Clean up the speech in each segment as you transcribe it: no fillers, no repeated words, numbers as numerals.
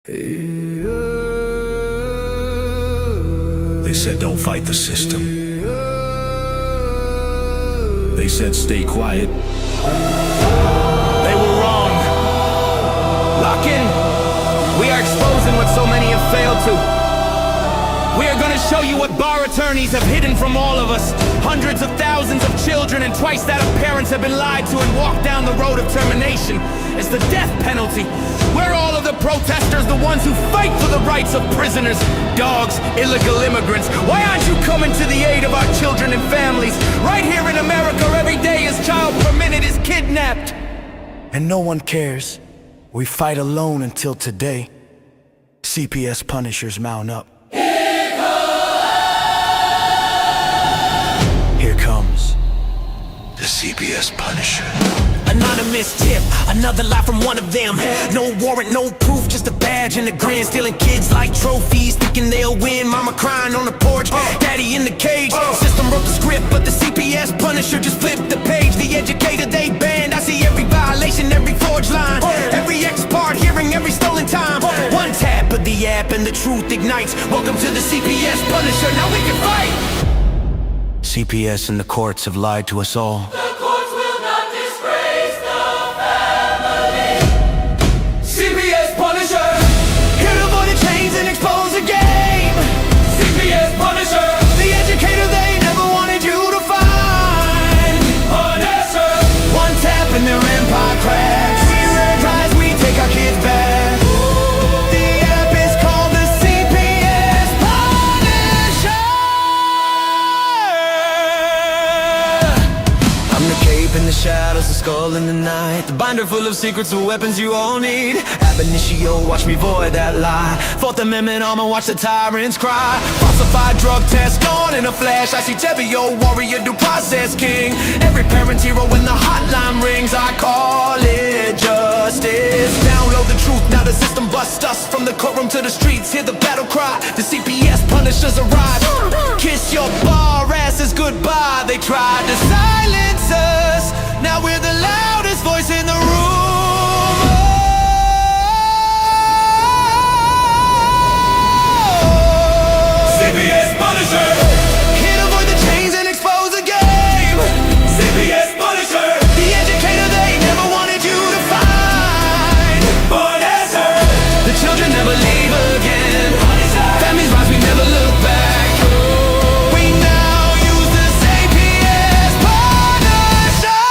They said don't fight the system. They said stay quiet. They were wrong. Lock in. We are exposing what so many have failed to. We are gonna show you what bar attorneys have hidden from all of us. Hundreds of thousands of children and twice that of parents have been lied to and walked down the road of termination. It's the death penalty. We're all of the protesters, the ones who fight for the rights of prisoners, dogs, illegal immigrants. Why aren't you coming to the aid of our children and families? Right here in America, every day a child per minute is kidnapped. And no one cares. We fight alone until today. CPS punishers mount up. Here comes the CPS Punisher. Anonymous tip, another lie from one of them. No warrant, no proof, just a badge and a grin. Stealing kids like trophies, thinking they'll win. Mama crying on the porch, daddy in the cage. System wrote the script, but the CPS Punisher just flipped the page. The educator they banned, I see every violation, every forged line, every ex-part hearing, every stolen time. One tap of the app and the truth ignites. Welcome to the CPS Punisher, now we can fight. CPS and the courts have lied to us all. The courts will not disgrace the family. CPS Punisher, here to avoid the chains and expose the game. CPS Punisher, the educator they never wanted you to find. Punisher, one tap and their empire cracks. We rise, we take our kids back. The app is called the CPS Punisher. I'm the cape in the shadows, the skull in the night, the binder full of secrets, the weapons you all need. Ab initio, watch me void that lie. Fourth Amendment armor, watch the tyrants cry. Falsified drug test gone in a flash. I see Tevio, warrior, due process king. Every parent's hero when the hotline rings. I call it justice. Download the truth, now the system busts us. From the courtroom to the streets, hear the battle cry. The CPS Punishers arrive. Kiss your bar asses goodbye. They tried to silence us, now we're the loudest voice in the room. CPS Punisher, here to avoid the chains and expose the game. CPS Punisher, the educator they never wanted you to find. Punisher, the children never leave again. Punisher, families rise, we never look back. We now use the CPS Punisher.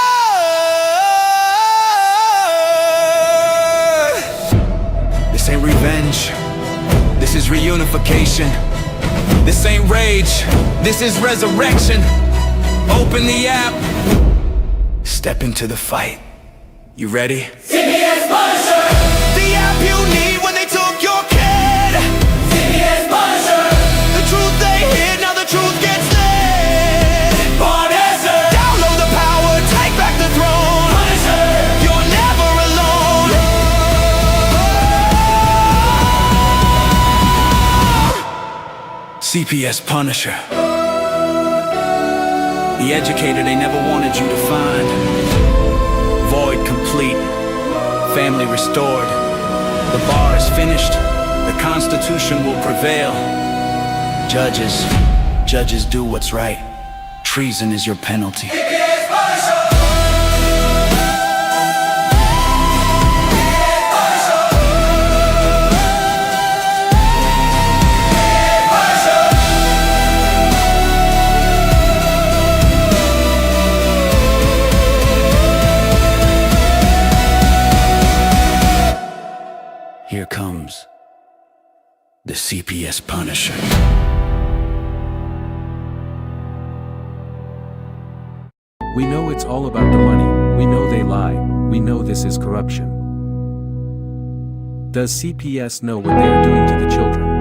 This ain't revenge. This is reunification. This ain't rage. This is resurrection. Open the app. Step into the fight. You ready? CPS Punisher, the app you need when they took your kid. CPS Punisher, the truth they hid, now the truth gets lit. Punisher, download the power, take back the throne. Punisher, you're never alone. CPS Punisher, the educator they never wanted you to find. Void complete, family restored. The bar is finished, the Constitution will prevail. Judges do what's right. Treason is your penalty. CPS Punisher. Here comes the CPS Punisher. We know it's all about the money, we know they lie, we know this is corruption. Does CPS know what they are doing to the children?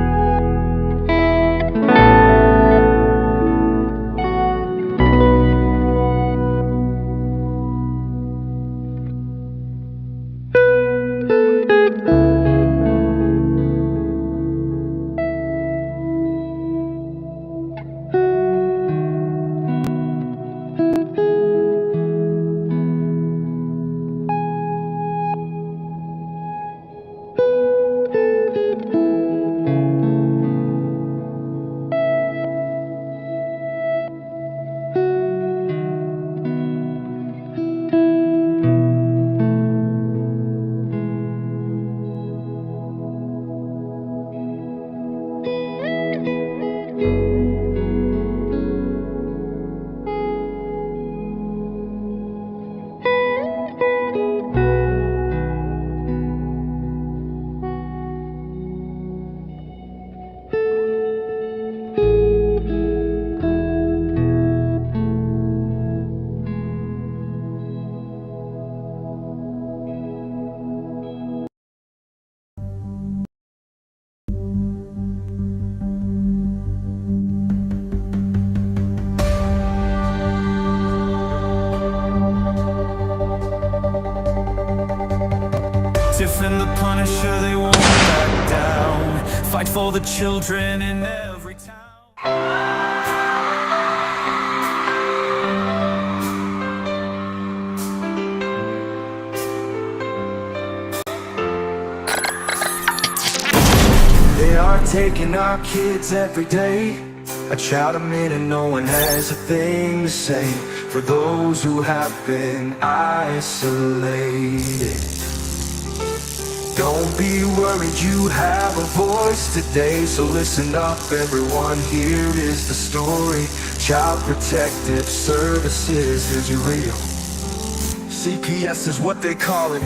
and the Punisher, they won't back down. Fight for the children in every town. They are taking our kids every day. A child a minute, no one has a thing to say. For those who have been isolated, don't be worried, you have a voice today. So listen up everyone, here is the story. Child Protective Services is real. CPS is what they call it.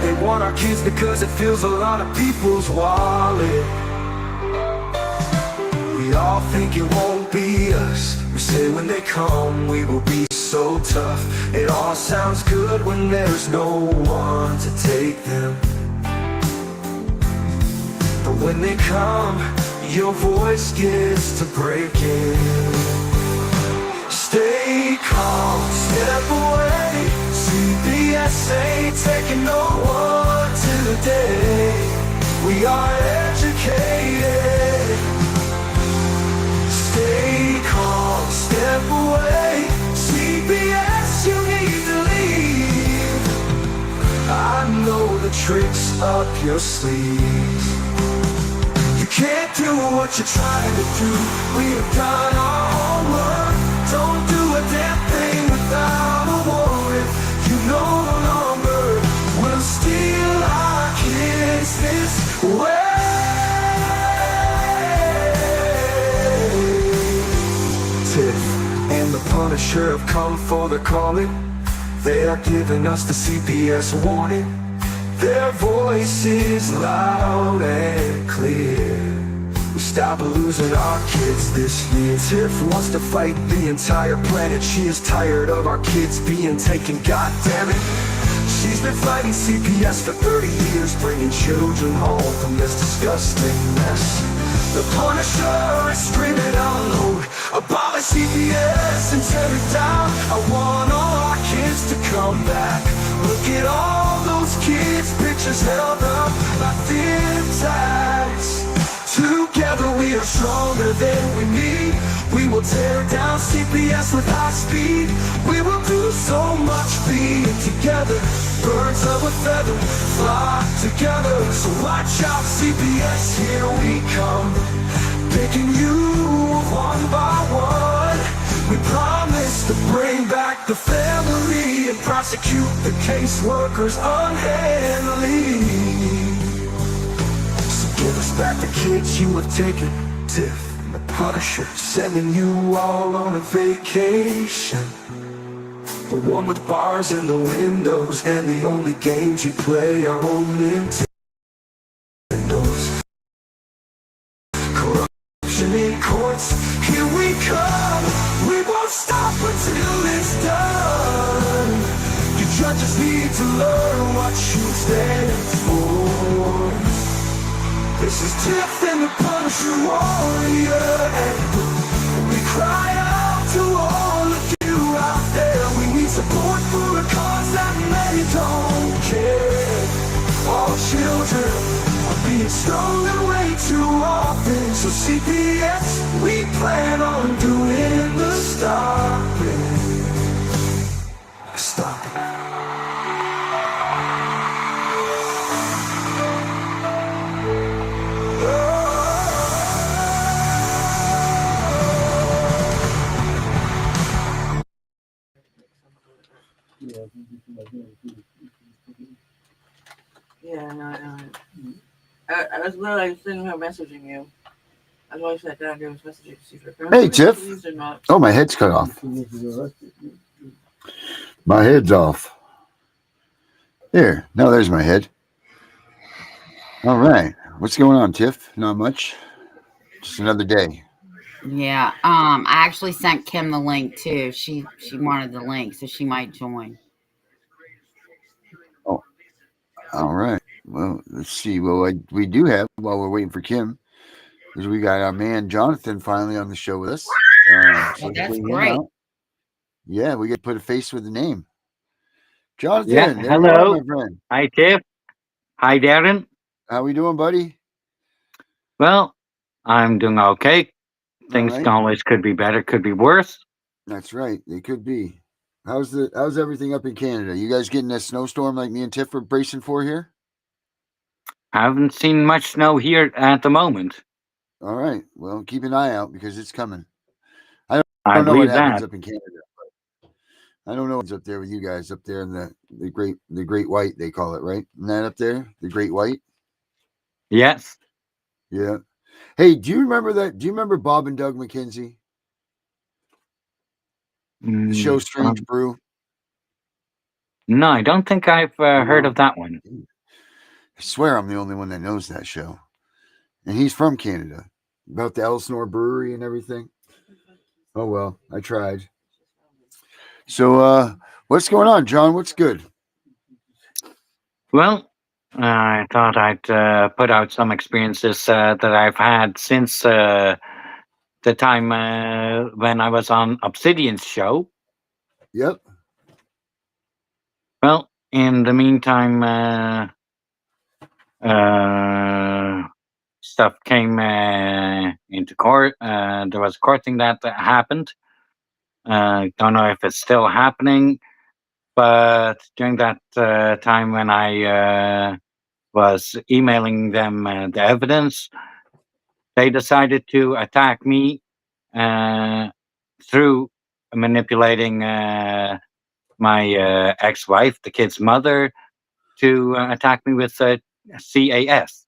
They want our kids because it fills a lot of people's wallet. We all think it won't be us. We say when they come we will be so tough. It all sounds good when there's no one to take them. But when they come, your voice gets to breaking. Stay calm, step away. CPS ain't taking no one today. We are educated. Stay calm, step away. CPS, you need to leave. I know the tricks up your sleeve. You can't do what you're trying to do. We have done our homework. Don't do a damn thing without a warrant. You no longer will steal our kids this way. Tiff and the Punisher have come for the calling. They are giving us the CPS warning. Their voice is loud and clear. We stop losing our kids this year. Tiff wants to fight the entire planet. She is tired of our kids being taken, God damn it. She's been fighting CPS for 30 years, bringing children home from this disgusting mess. The Punisher is screaming out loud, abolish CPS and tear it down. I want all our kids to come back. Look at all those kids' pictures held up like thin tags. Together we are stronger than we need. We will tear down CPS with high speed. We will do so much being together. Birds of a feather flock together. So watch out CPS, here we come. Picking you one by one. We promise to bring back the family and prosecute the caseworkers unhandily. Give us back the kids you have taken. Tiff and the Punisher sending you all on a vacation. The one with bars in the windows and the only games you play are on Nintendo's. Corruption in courts, here we come. We won't stop until it's done. You judges need to learn what you stand for. This is Tiff and the Punisher warrior, and we cry out to all of you out there. We need support for a cause that many don't care. All children are being stolen way too often. So CPS, we plan on doing the stopping. Stopping. Yeah, no, I know. I was literally sitting here messaging you. I was always sat down there was messaging to see if you're Hey, Tiff. or not. Oh, my head's cut off. My head's off. There. Now there's my head. All right. What's going on, Tiff? Not much. Just another day. Yeah. I actually sent Kim the link too. She wanted the link, so she might join. Oh. All right. Well, let's see. Well, we do have, while we're waiting for Kim, is we got our man Jonathan finally on the show with us. So that's great. Yeah, we get to put a face with the name. Jonathan, Yeah, there you hello. are, my friend. Hi, Tiff. Hi, Darren. How we doing, buddy? Well, I'm doing okay. All Things right. always could be better, could be worse. That's right. They could be. How's everything up in Canada? You guys getting a snowstorm like me and Tiff are bracing for here? I haven't seen much snow here at the moment. All right. Well, keep an eye out because it's coming. I I don't know what believe happens that. up in Canada. I don't know what's up there with you guys up there in the Great White they call it, right? Isn't that up there? The Great White? Yes. Yeah. Hey, do you remember that? Do you remember Bob and Doug McKenzie? The show Mm, Strange Brew? no, I don't think I've heard No. of that one. I swear I'm the only one that knows that show. And he's from Canada. About the Elsinore Brewery and everything. Oh well, I tried. So what's going on, John? What's good? Well, I thought I'd put out some experiences that I've had since the time when I was on Obsidian's show. Yep. Well, in the meantime, stuff came into court. There was a court thing that happened. Don't know if it's still happening, but during that time when I was emailing them the evidence, they decided to attack me through manipulating my ex-wife, the kid's mother, to attack me with CAS,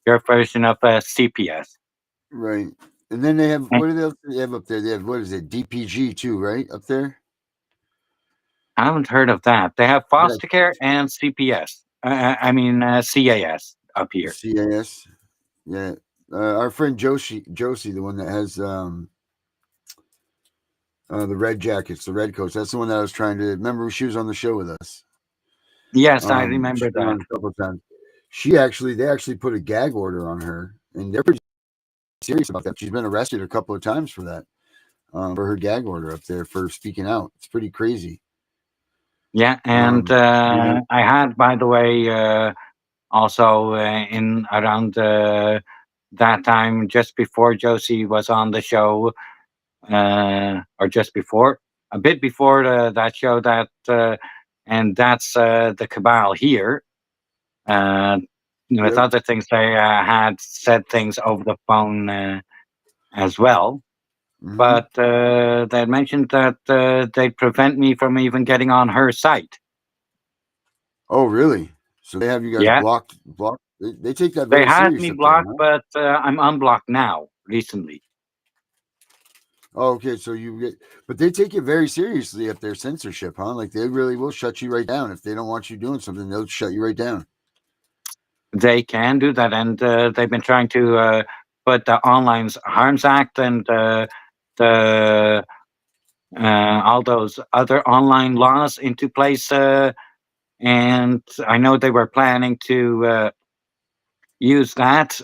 your version of CPS. Right. And then they have And what do they have up there? They have what is it? DPG too, right? Up there? I haven't heard of that. They have Yeah. foster care and CPS. I mean CAS up here. CAS. Yeah. Our friend Josie, the one that has the red jackets, the red coats. That's the one that I was trying to remember. She was on the show with us. Yes, I remember She's been that. on a couple of times. They actually put a gag order on her, and they're pretty serious about that. She's been arrested a couple of times for that, for her gag order up there for speaking out. It's pretty crazy. Yeah, and I had, by the way, also in around that time, just before Josie was on the show, or just before, a bit before that show, and that's the cabal here. Uh, with Yep. other things, they had said things over the phone as well. Mhm. But they had mentioned that they'd prevent me from even getting on her site. Oh, really? So they have you guys Yeah, blocked? They take that they very had serious me up there, blocked, huh? but I'm unblocked now, recently. Oh, okay. So but they take it very seriously up there, censorship, huh? Like they really will shut you right down if they don't want you doing something. They'll shut you right down. They can do that, and they've been trying to put the Online Harms Act and the all those other online laws into place. And I know they were planning to use that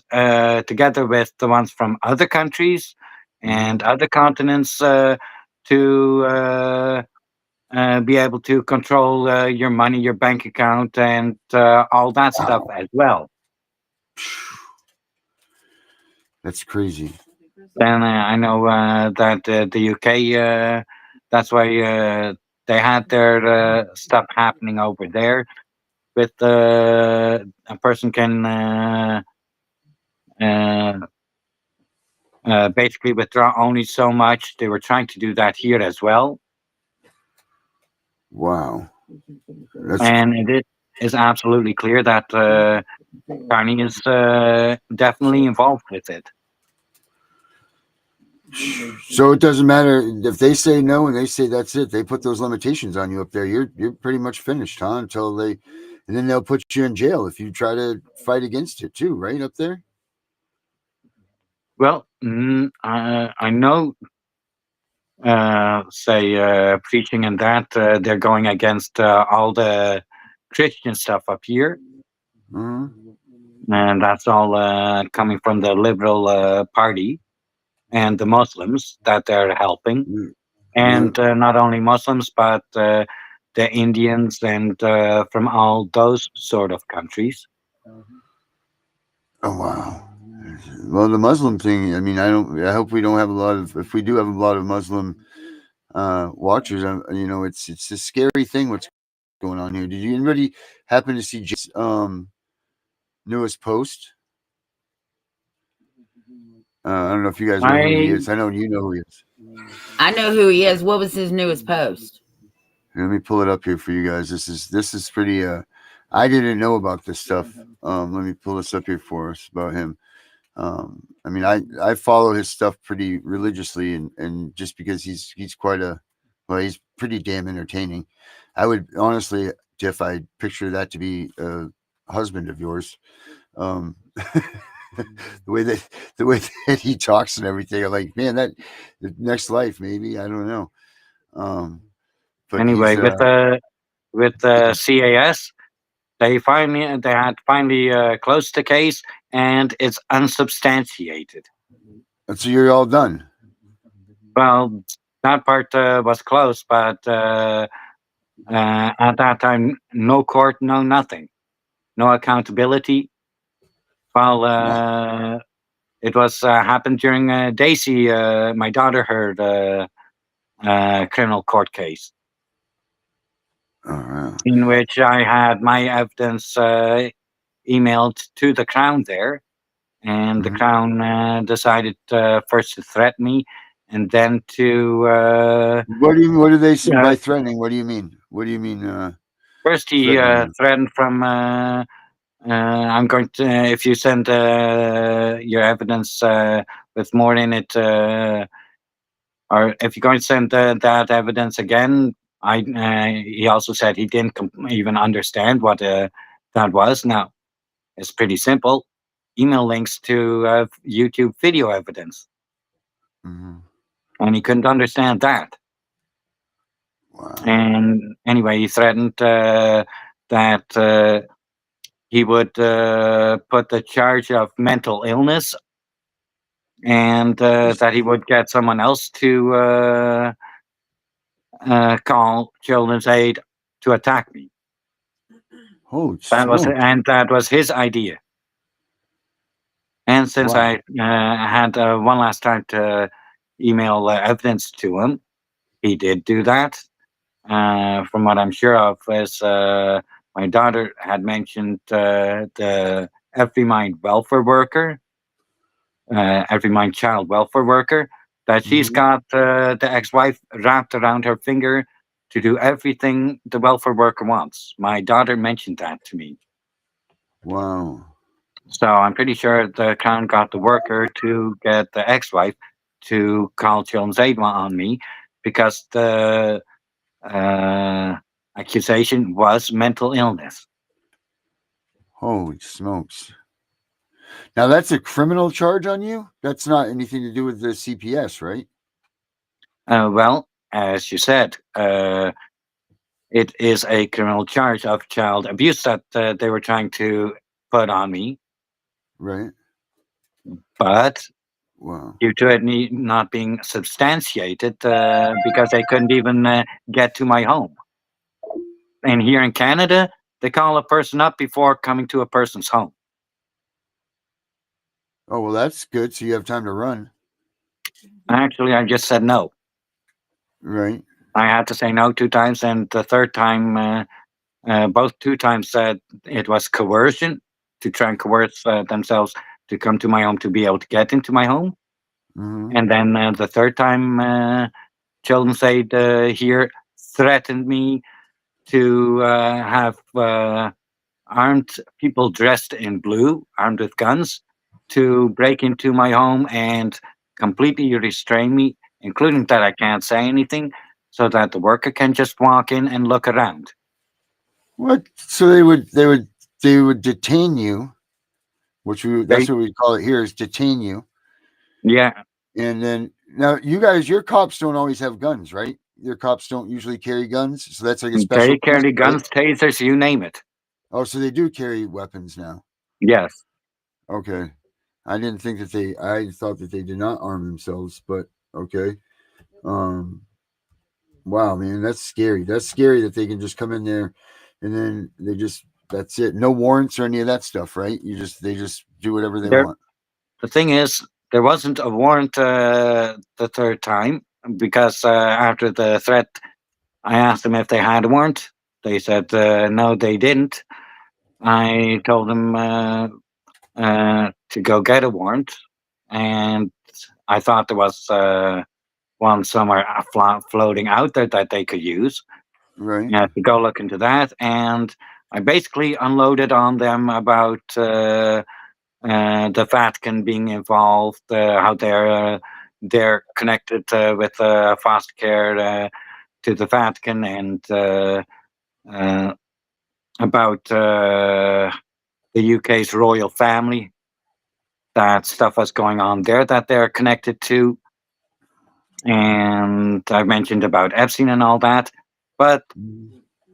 together with the ones from other countries and other continents to be able to control your money, your bank account, and all that stuff Wow, as well. that's crazy. Then I know that the UK, that's why they had their stuff happening over there. With a person can uh, basically withdraw only so much. They were trying to do that here as well, Wow, that's and it is absolutely clear that Carney is definitely involved with it. so. It doesn't matter if they say no and they say that's it. They put those limitations on you up there. You're pretty much finished, huh? And then they'll put you in jail if you try to fight against it too, right up there. Well, I know, say, preaching and that they're going against all the Christian stuff up here, and that's all coming from the Liberal Party and the Muslims that they're helping. Mm. Yeah. And not only Muslims, but the Indians and from all those sort of countries. Oh wow. Well, the Muslim thing. I mean, I hope we don't have a lot of. If we do have a lot of Muslim watchers, it's a scary thing. What's going on here? Did you anybody happen to see Jay's newest post? I don't know if you guys know who he I is. I know you know who he is. I know who he is. What was his newest post? Let me pull it up here for you guys. This is pretty. I didn't know about this stuff. Let me pull this up here for us about him. I mean, I follow his stuff pretty religiously, and just because he's he's pretty damn entertaining. I would honestly, Tiff, I picture that to be a husband of yours. The way that he talks and everything, I'm like, man, that next life maybe, I don't know. But anyway he's with CAS, they had finally closed the case, and it's unsubstantiated. so you're all done. Well, that part was closed, but at that time, no court, no nothing, no accountability. Well, it was happened during Daisy, my daughter, heard criminal court case in which I had my evidence emailed to the Crown there, and the Crown decided first to threaten me, and then to What do you? What do they say by threatening? What do you mean? What do you mean? first he threatened from. I'm going to if you send your evidence with more in it, or if you're going to send that evidence again. He also said he didn't even understand what that was. Now it's pretty simple. Email links to YouTube video evidence. And he couldn't understand that. Wow. And anyway, he threatened that he would put the charge of mental illness, and that he would get someone else to call Children's Aid to attack me. Holy that was his idea. And since I had one last time to email evidence to him, he did do that. From what I'm sure of, is my daughter had mentioned the Every Mind welfare worker, Every Mind child welfare worker, that she's got the ex-wife wrapped around her finger to do everything the welfare worker wants. My daughter mentioned that to me. Wow. So I'm pretty sure the Crown got the worker to get the ex-wife to call Children's Aid on me, because the accusation was mental illness. Holy smokes. Now that's a criminal charge on you? That's not anything to do with the CPS, right? Well, as you said, it is a criminal charge of child abuse that they were trying to put on me. Right. But wow. Due to it not being substantiated, because they couldn't even get to my home. And here in Canada, they call a person up before coming to a person's home. Oh, well, that's good. So you have time to run. Actually, I just said no. Right. I had to say no 2 times, and the third time, both 2 times said it was coercion, to try and coerce themselves to come to my home to be able to get into my home. And then the third time, Children's Aid here threatened me to have armed people dressed in blue, armed with guns, to break into my home and completely restrain me, including that I can't say anything, so that the worker can just walk in and look around. What? So they would detain you, that's what we call it here, is detain you. Yeah. And then now your cops don't always have guns, right? Your cops don't usually carry guns, so that's like a special. They carry guns, tasers, you name it. Oh, so they do carry weapons now. Yes. Okay. I didn't think that I thought that they did not arm themselves, but okay. Wow, man, that's scary. That's scary that they can just come in there and then that's it. No warrants or any of that stuff, right? They just do whatever they There, want. the thing is, there wasn't a warrant the third time because after the threat, I asked them if they had a warrant. They said no, they didn't. I told them to go get a warrant, and I thought there was one somewhere floating out there that they could use. Right. Yeah, to go look into that, and I basically unloaded on them about the Vatican being involved, how they're connected with foster care to the Vatican, and uh, about the UK's royal family. That stuff was going on there that they're connected to, and I mentioned about Epstein and all that, but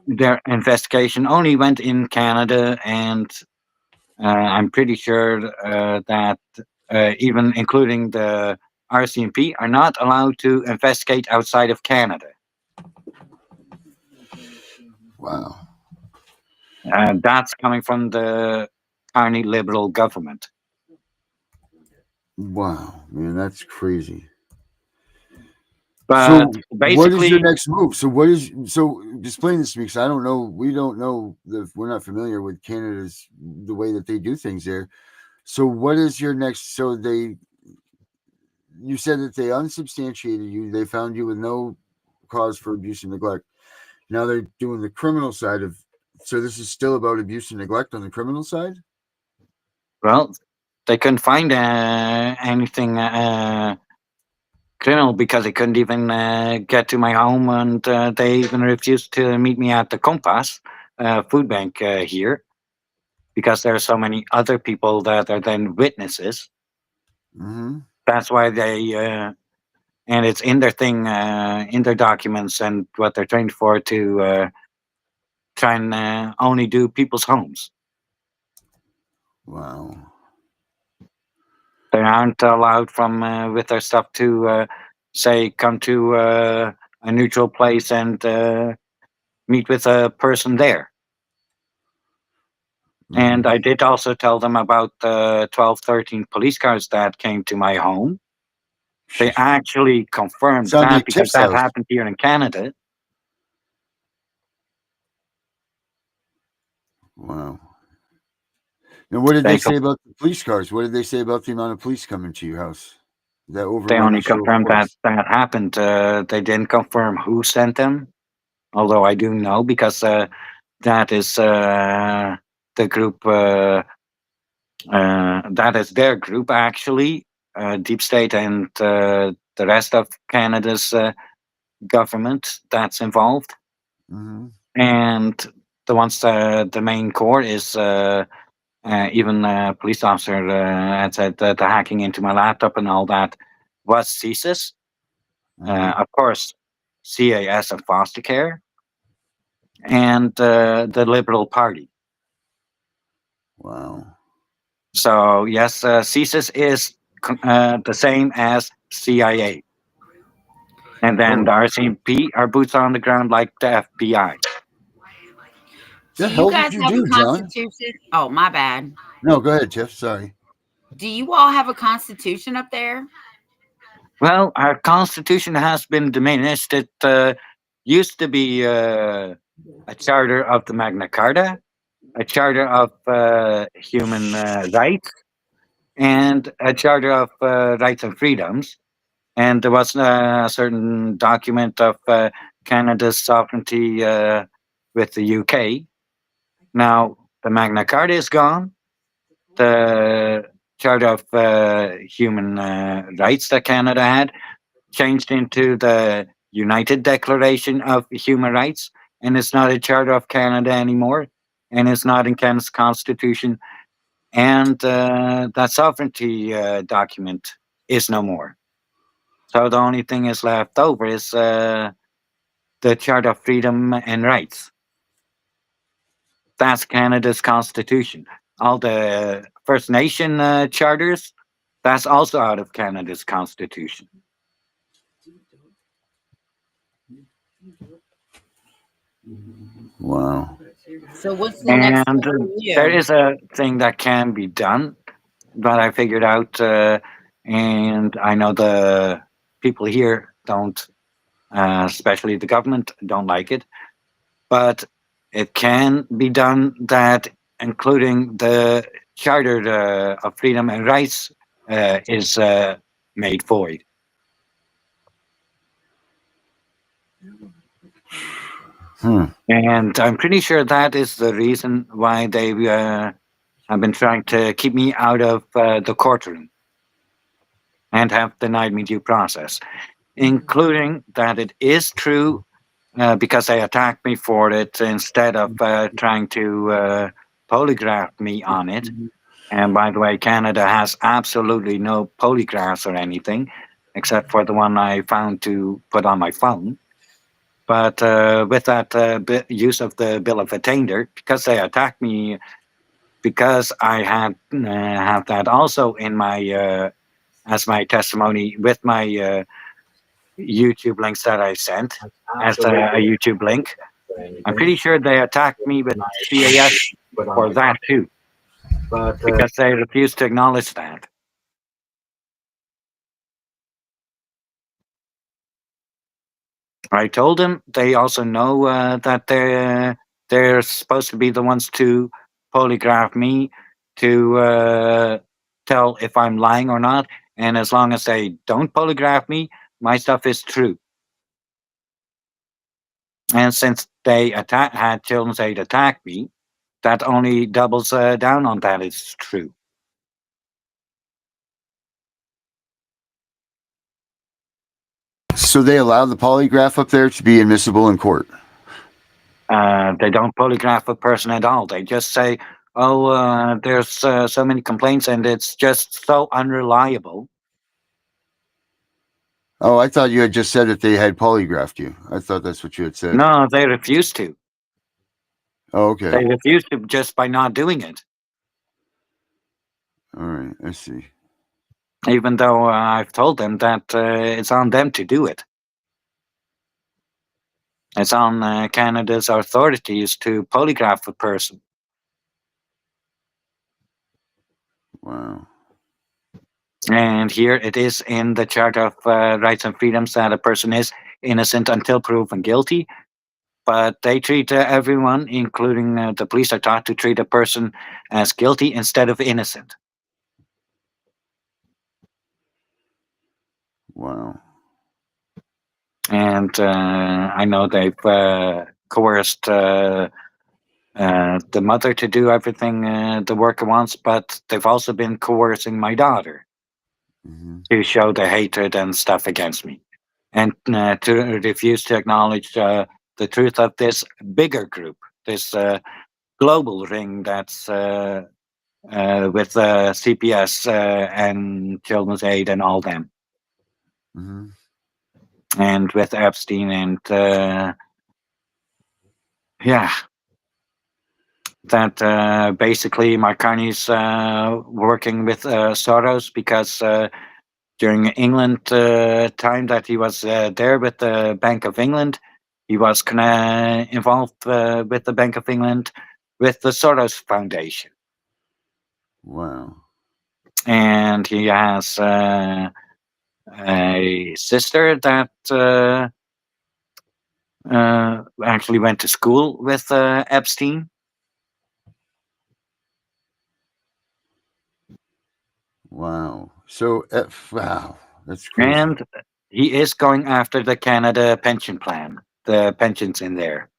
their investigation only went in Canada, and I'm pretty sure that even including the RCMP are not allowed to investigate outside of Canada. Wow. That's coming from the Carney Liberal government. Wow, man, that's crazy. But So, what is your basically, next move? So? Explain this to me because I don't know. We don't know. We're not familiar with Canada's the way that they do things there. So, what is your next? You said that they unsubstantiated you. They found you with no cause for abuse and neglect. Now they're doing the criminal side of. So this is still about abuse and neglect on the criminal side. well, they couldn't find anything criminal because they couldn't even get to my home, and they even refused to meet me at the Compass food bank here because there are so many other people that are then witnesses. Mm-hmm. That's why and it's in their thing, in their documents, and what they're trained for to try and only do people's homes. Wow. They aren't allowed from with their stuff to say come to a neutral place and meet with a person there. And Mm-hmm. I did also tell them about the 12, 13 police cars that came to my home. They actually confirmed Sounds that like because Tiff's that house. happened here in Canada. Wow. Now, what did they They say about the police cars? What did they say about the amount of police coming to your house? That they only overwhelming show of confirmed that force. that happened. They didn't confirm who sent them, although I do know because that is the group. That is their group actually, Deep State and the rest of Canada's government that's involved. Mm-hmm. And the ones the main core is even a police officer had said that the hacking into my laptop and all that was CSIS. Mm-hmm. Of course, CAS and foster care, and the Liberal Party. Wow. So yes, CSIS is the same as CIA, and then Oh, the RCMP are boots on the ground like the FBI. Do the you hell did guys you have a do, John? constitution? Oh, my bad. No, go ahead, Tiff. Sorry. Do you all have a constitution up there? Well, our constitution has been diminished. It used to be a charter of the Magna Carta, a charter of human rights, and a charter of rights and freedoms. And there was a certain document of Canada's sovereignty with the UK. Now, the Magna Carta is gone. The Charter of Human Rights that Canada had changed into the United Declaration of Human Rights, and it's not a Charter of Canada anymore, and it's not in Canada's Constitution, and that sovereignty document is no more. So the only thing is left over is the Charter of Freedom and Rights. That's Canada's Constitution. All the First Nation charters, that's also out of Canada's Constitution. Wow. So what's the next And step for there you? is a thing that can be done that I figured out, and I know the people here don't, especially the government, don't like it. But it can be done that, including the Charter of Freedom and Rights is made void. Hmm. And I'm pretty sure that is the reason why they have been trying to keep me out of the courtroom and have denied me due process, including that it is true because they attacked me for it instead of trying to polygraph me on it. And by the way, Canada has absolutely no polygraphs or anything, except for the one I found to put on my phone. But with that use of the bill of attainder, because they attacked me, because I had have that also in my as my testimony with my YouTube links that I sent as a YouTube link. I'm pretty sure they attacked me with CAS for that too, because they refused to acknowledge that. I told them they also know that they're supposed to be the ones to polygraph me to tell if I'm lying or not. And as long as they don't polygraph me, my stuff is true. And since they had Children's Aid attack me, that only doubles down on that it's true. So they allow the polygraph up there to be admissible in court. They don't polygraph a person at all. They just say, "Oh, there's so many complaints, and it's just so unreliable." Oh, I thought you had just said that they had polygraphed you. I thought that's what you had said. No, they refuse to. Oh, okay. They refuse to just by not doing it, All right. I see. even though I've told them that it's on them to do it. It's on Canada's authorities to polygraph a person. Wow. And here it is in the Charter of Rights and Freedoms that a person is innocent until proven guilty. But they treat everyone, including the police, are taught to treat a person as guilty instead of innocent. Wow. And I know they've coerced the mother to do everything the worker wants, but they've also been coercing my daughter Mm-hmm. to show the hatred and stuff against me, and to refuse to acknowledge the truth of this bigger group, this global ring that's with CPS and Children's Aid and all them, Mm-hmm. and with Epstein and yeah, that basically Marconi's working with Soros because during England time that he was there with the Bank of England, he was involved with the Bank of England with the Soros Foundation. Wow. And he has a sister that actually went to school with Epstein. Wow. So, wow, that's crazy. And he is going after the Canada pension plan, the pensions in there.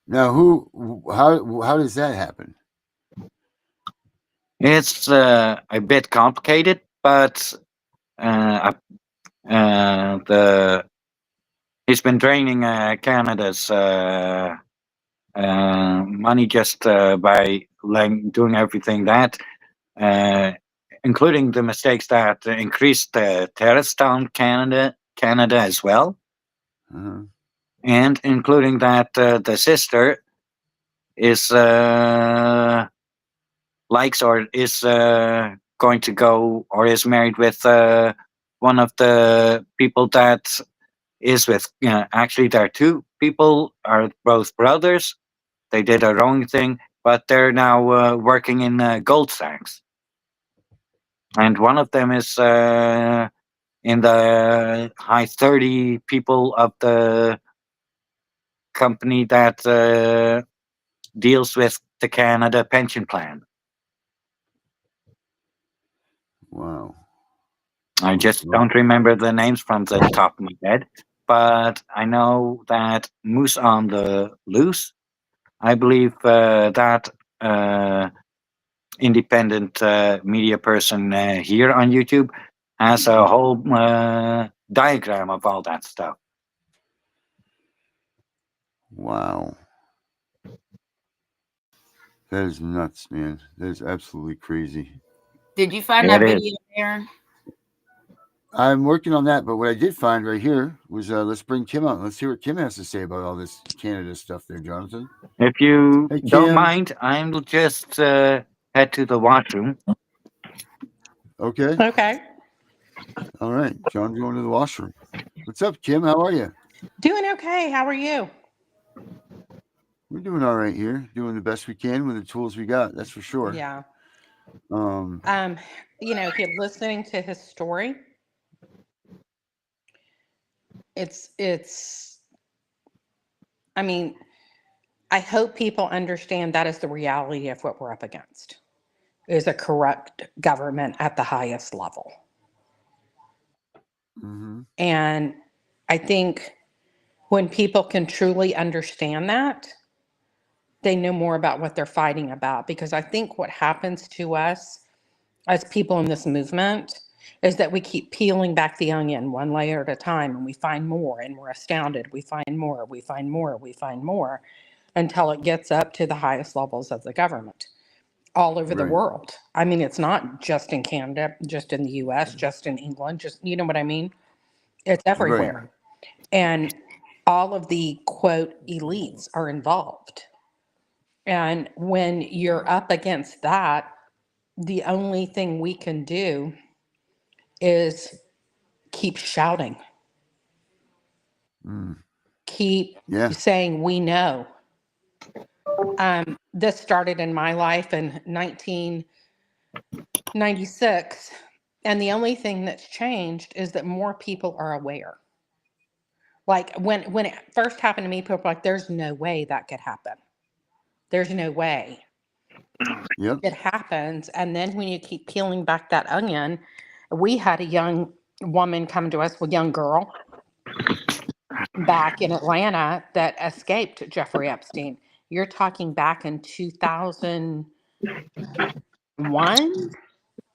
Now, how does that happen? It's a bit complicated, but the he's been draining Canada's money just by doing everything that, uh, including the mistakes that increased the tariffs down Canada as well, Uh-huh. and including that the sister is likes or is going to go or is married with one of the people that is with actually there are two people are both brothers. They did their own thing, but they're now working in gold sacks, and one of them is in the high 30 people of the company that deals with the Canada pension plan. Wow. I just don't remember the names from the top of my head, but I know that Moose on the Loose, I believe that independent media person here on YouTube has a whole diagram of all that stuff. Wow. That is nuts, man. That is absolutely crazy. Did you find It that is. video, Aaron? I'm working on that, but what I did find right here was let's bring Kim out. Let's hear what Kim has to say about all this Canada stuff there, Jonathan. If you Hey, don't Kim. mind, I'll just head to the washroom. Okay. Okay. All right. John's going to the washroom. What's up, Kim? How are you? Doing okay. How are you? We're doing all right here, doing the best we can with the tools we got. That's for sure. Yeah. Um, If you're listening to his story, it's I mean, I hope people understand that is the reality of what we're up against. Is a corrupt government at the highest level. mhm. And I think when people can truly understand that, they know more about what they're fighting about. Because I think what happens to us as people in this movement is that we keep peeling back the onion one layer at a time, and we find more, and we're astounded. We find more, we find more, we find more, until it gets up to the highest levels of the government all over the Right. world. I mean, it's not just in Canada, just in the US, just in England, just, you know what I mean? It's Right. everywhere. And all of the quote elites are involved. And when you're up against that, the only thing we can do is keep shouting, Mm. keep Yeah. saying, we know. This started in my life in 1996. And the only thing that's changed is that more people are aware. Like when it first happened to me, people were like, there's no way that could happen. There's no way. Yep. It happens. And then when you keep peeling back that onion, we had a young woman come to us, a young girl back in Atlanta that escaped Jeffrey Epstein. You're talking back in 2001,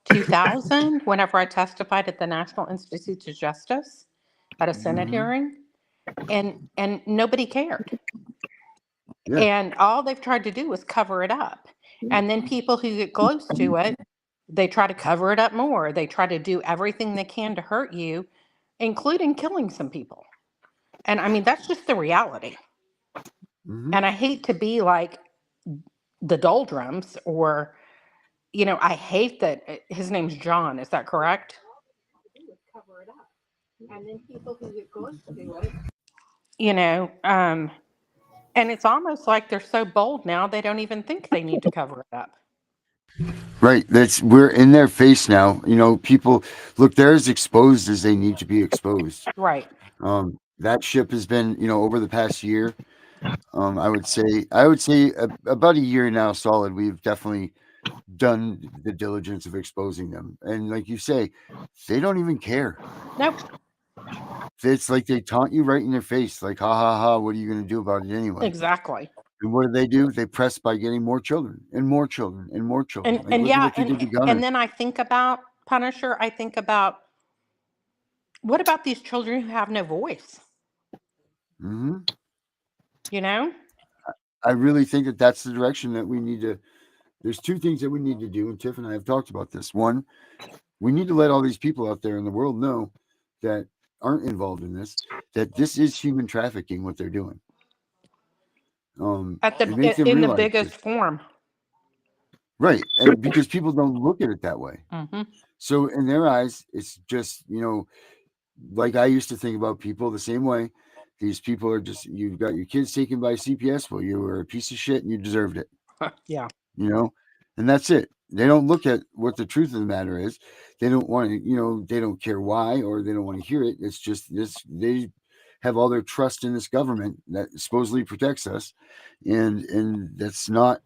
2000, whenever I testified at the National Institute of Justice at a Senate Mhm. hearing, and nobody cared. Yeah. And all they've tried to do is cover it up. And then people who get close to it, they try to cover it up more. They try to do everything they can to hurt you, including killing some people. And I mean, that's just the reality. Mhm. And I hate to be like the doldrums or, I hate that his name's John. Is that correct? Cover it up. And then people who get close to it, and it's almost like they're so bold now, they don't even think they need to cover it up. Right. We're in their face now. People look, they're as exposed as they need to be exposed. Right. That ship has been, over the past year. I would say about a year now solid. We've definitely done the diligence of exposing them. And like you say, they don't even care. Nope. It's like they taunt you right in their face, like, ha ha ha, what are you going to do about it anyway? Exactly. And what do? They press by getting more children and more children and more children. Like, And look at yeah, what they did to Gunner. and then I think about Punisher. I think about, what about these children who have no voice? Hmm. I really think that that's the direction that we need to. There's two things that we need to do, and Tiff and I have talked about this. One, we need to let all these people out there in the world know that aren't involved in this, that this is human trafficking, what they're doing. At And make them in the realize biggest this. form. Right. And because people don't look at it that way. Mm-hmm. So in their eyes, it's just, like I used to think about people the same way. These people are just, you've got your kids taken by CPS. Well, you were a piece of shit and you deserved it, Yeah. you know, and that's it. They don't look at what the truth of the matter is. They don't want to, they don't care why, or they don't want to hear it. It's just this, they have all their trust in this government that supposedly protects us. And that's not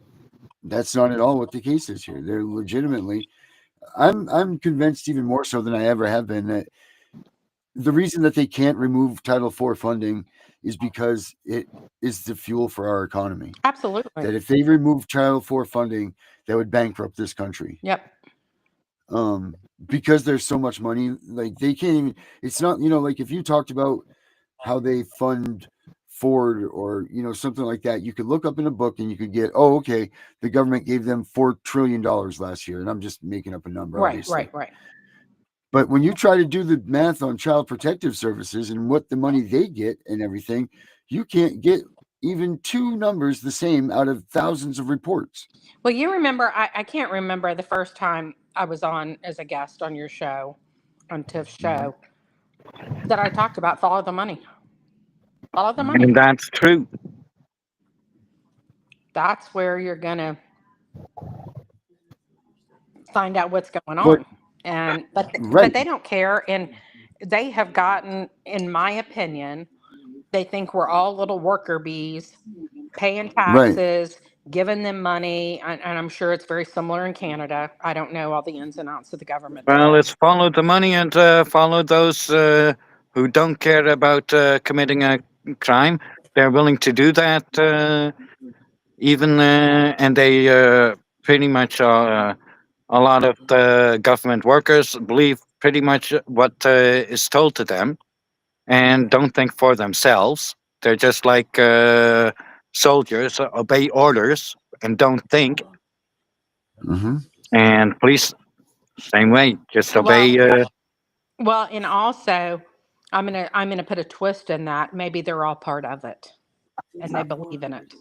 at all what the case is here. They're legitimately, I'm convinced even more so than I ever have been, that the reason that they can't remove Title IV funding is because it is the fuel for our economy. Absolutely. That if they remove Title IV funding, that would bankrupt this country. Yep. Because there's so much money, like they can't even. It's not, like if you talked about how they fund Ford or something like that, you could look up in a book and you could get, oh, okay, the government gave them $4 trillion last year, and I'm just making up a number, Right. obviously. Right. But when you try to do the math on Child Protective Services and what the money they get and everything, you can't get even two numbers the same out of thousands of reports. Well, you remember, I can't remember the first time I was on as a guest on your show, on Tiff's show, that I talked about follow the money. Follow the money. And that's true. That's where you're going to find out what's going But on. And but right, they don't care, and they have gotten, in my opinion, they think we're all little worker bees paying right. taxes, giving them money, and I'm sure it's very similar in Canada. I don't know all the ins and outs of the government Well, there. let's follow the money and follow those who don't care about committing a crime. They're willing to do that, even, and they pretty much a lot of the government workers believe pretty much what is told to them and don't think for themselves. They're just like soldiers, obey orders and don't think. Mm-hmm. And police, same way, just Well, obey. and also, I'm gonna put a twist in that. Maybe they're all part of it, and they believe in it.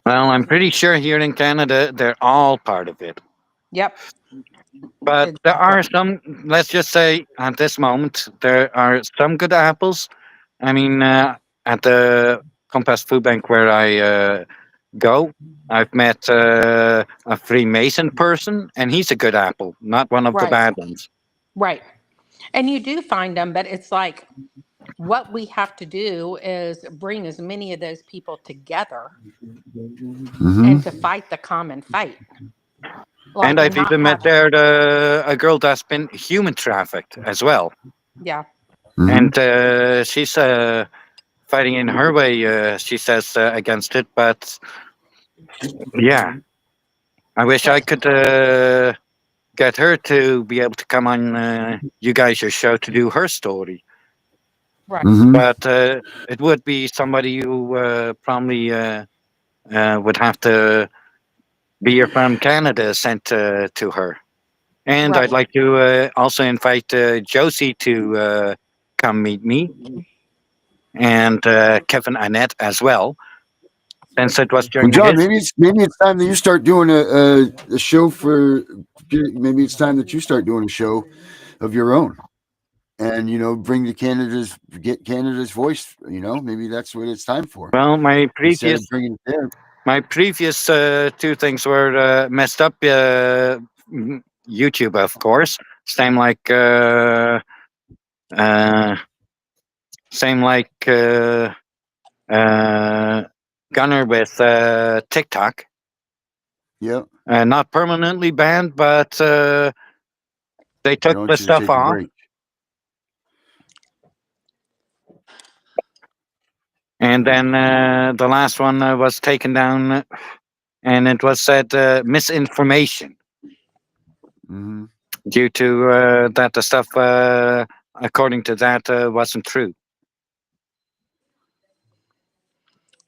Well, I'm pretty sure here in Canada, they're all part of it. Yep, But there exactly. are some, let's just say at this moment, there are some good apples. I mean, at the Compass Food Bank where I go, I've met a Freemason person, and he's a good apple, not one of the Right, bad ones. right. And you do find them, but it's like what we have to do is bring as many of those people together Mm-hmm. and to fight the common fight. And Like, and I've not even met have, there a girl that's been human trafficked as well. yeah, Mm-hmm. And she's fighting in her way, she says, against it. But yeah, I wish I right, could get her to be able to come on you guys' your show to do her story. right, Mm-hmm. But it would be somebody who probably would have to be here from Canada sent to her. And I'd right. like to also invite Josie to come meet me and Kevin Annette as well, since it was Well, during John, his. maybe it's time that you start doing a show for. Maybe it's time that you start doing a show of your own, and bring the get Canada's voice. Maybe that's what it's time for, Well, instead of bringing it there. my previous two things were messed up. YouTube, of course, same like uh, same like uh, Gunner with TikTok. Yeah, Not permanently banned, but they they took don't the want you to stuff take a off. break. And then the last one was taken down, and it was said misinformation Mm-hmm. due to that the stuff, according to that, wasn't true.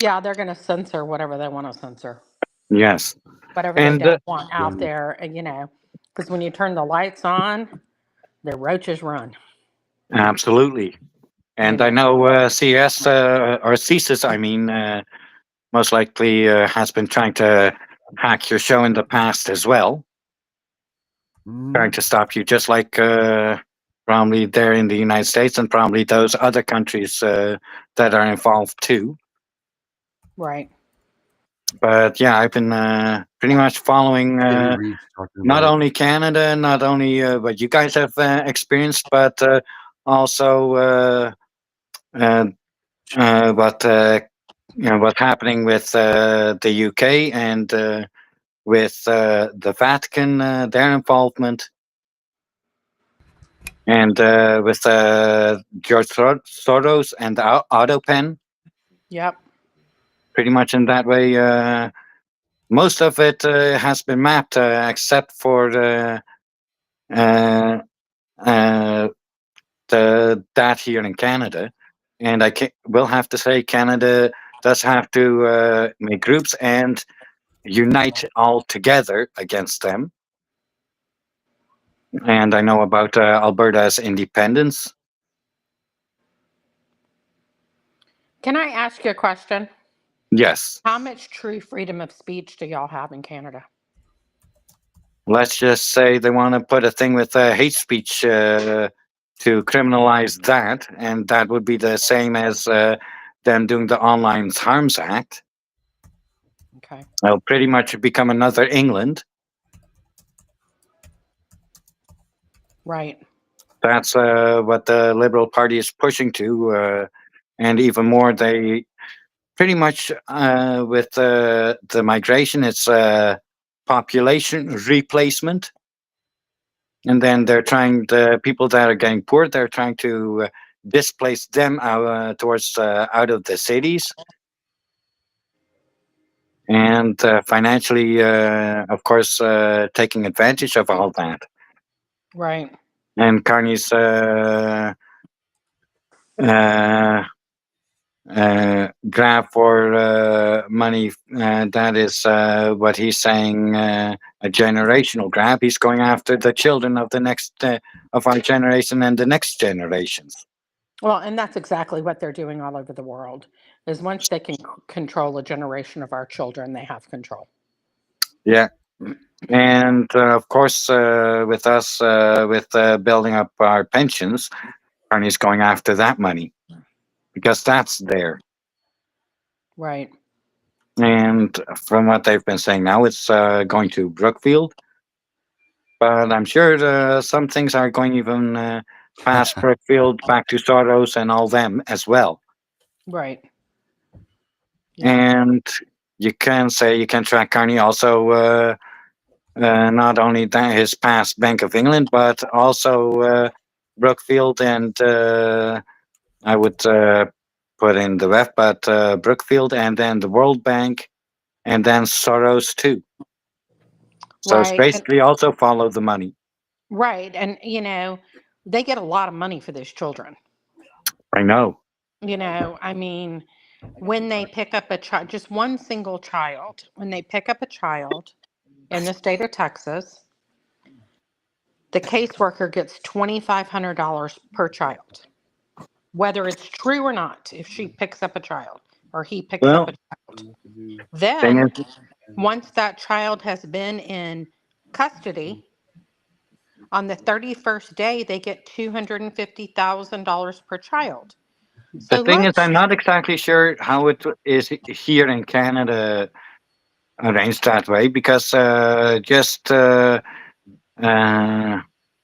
Yeah, they're going to censor whatever they want to censor, Yes, whatever they and don't want out there, because when you turn the lights on, the roaches run, absolutely. you And I know. know CS or CSIS, I mean, most likely has been trying to hack your show in the past as well, Mm-hmm. trying to stop you, just like probably there in the United States, and probably those other countries that are involved too. Right. But yeah, I've been pretty much following Jerry Reed's talking not about it. only Canada, not only what you guys have experienced, but also what what's happening with the UK and with the Vatican, their involvement, and with George Soros and the AutoPen. Yep. Pretty much in that way, most of it has been mapped, except for uh, uh, that here in Canada. And will have to say Canada does have to make groups and unite all together against them. And I know about Alberta's independence. Can I ask you a question? Yes. How much true freedom of speech do y'all have in Canada? Let's just say they want to put a thing with hate speech to criminalize that, and that would be the same as them doing the Online Harms Act. Okay. It'll pretty much become another England. Right. That's what the Liberal Party is pushing to, and even more, they pretty much with the migration, it's population replacement. And then they're trying, the people that are getting poor, they're trying to displace them towards out of the cities, and financially, of course, taking advantage of all that. Right. And Carney's grab for money, that is what he's saying, a generational grab. He's going after the children of the next of our generation and the next generations. Well, and that's exactly what they're doing all over the world. Is once they can control a generation of our children, they have control. Yeah. And of course, with us, with building up our pensions, Carney's going after that money because that's there. Right. And from what they've been saying now, it's going to Brookfield. But I'm sure some things are going even past Brookfield, back to Soros and all them as well. Right. Yeah. And you can say you can track Carney also. Not only that, his past Bank of England, but also Brookfield, and I would put in the WEF, but Brookfield, and then the World Bank, and then Soros too. So it's Right. basically also follow the money. Right. And, they get a lot of money for these children. I know. I mean, when they pick up a child, just one single child, when they pick up a child in the state of Texas, the caseworker gets $2,500 per child, whether it's true or not, if she picks up a child or he picks up Well, a child. thing Then, is, once that child has been in custody, on the 31st day, they get $250,000 per child. the So thing is, let's, I'm not exactly sure how it is here in Canada arranged that way, because just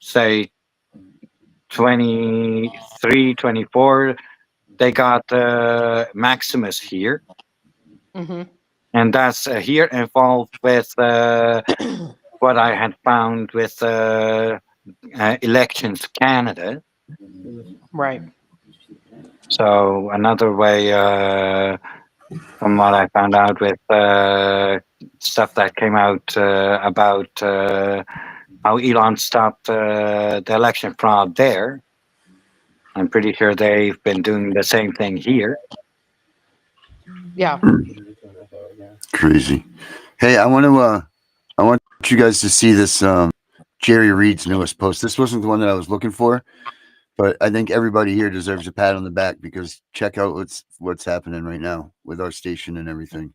say 23, 24, they got Maximus here, Mhm. and that's here involved with what I had found with Elections Canada. Right. So another way, from what I found out with stuff that came out about how Elon stopped the election fraud there. I'm pretty sure they've been doing the same thing here. Yeah. Crazy. Hey, I want you guys to see this Jerry Reed's newest post. This wasn't the one that I was looking for, but I think everybody here deserves a pat on the back, because check out what's happening right now with our station and everything.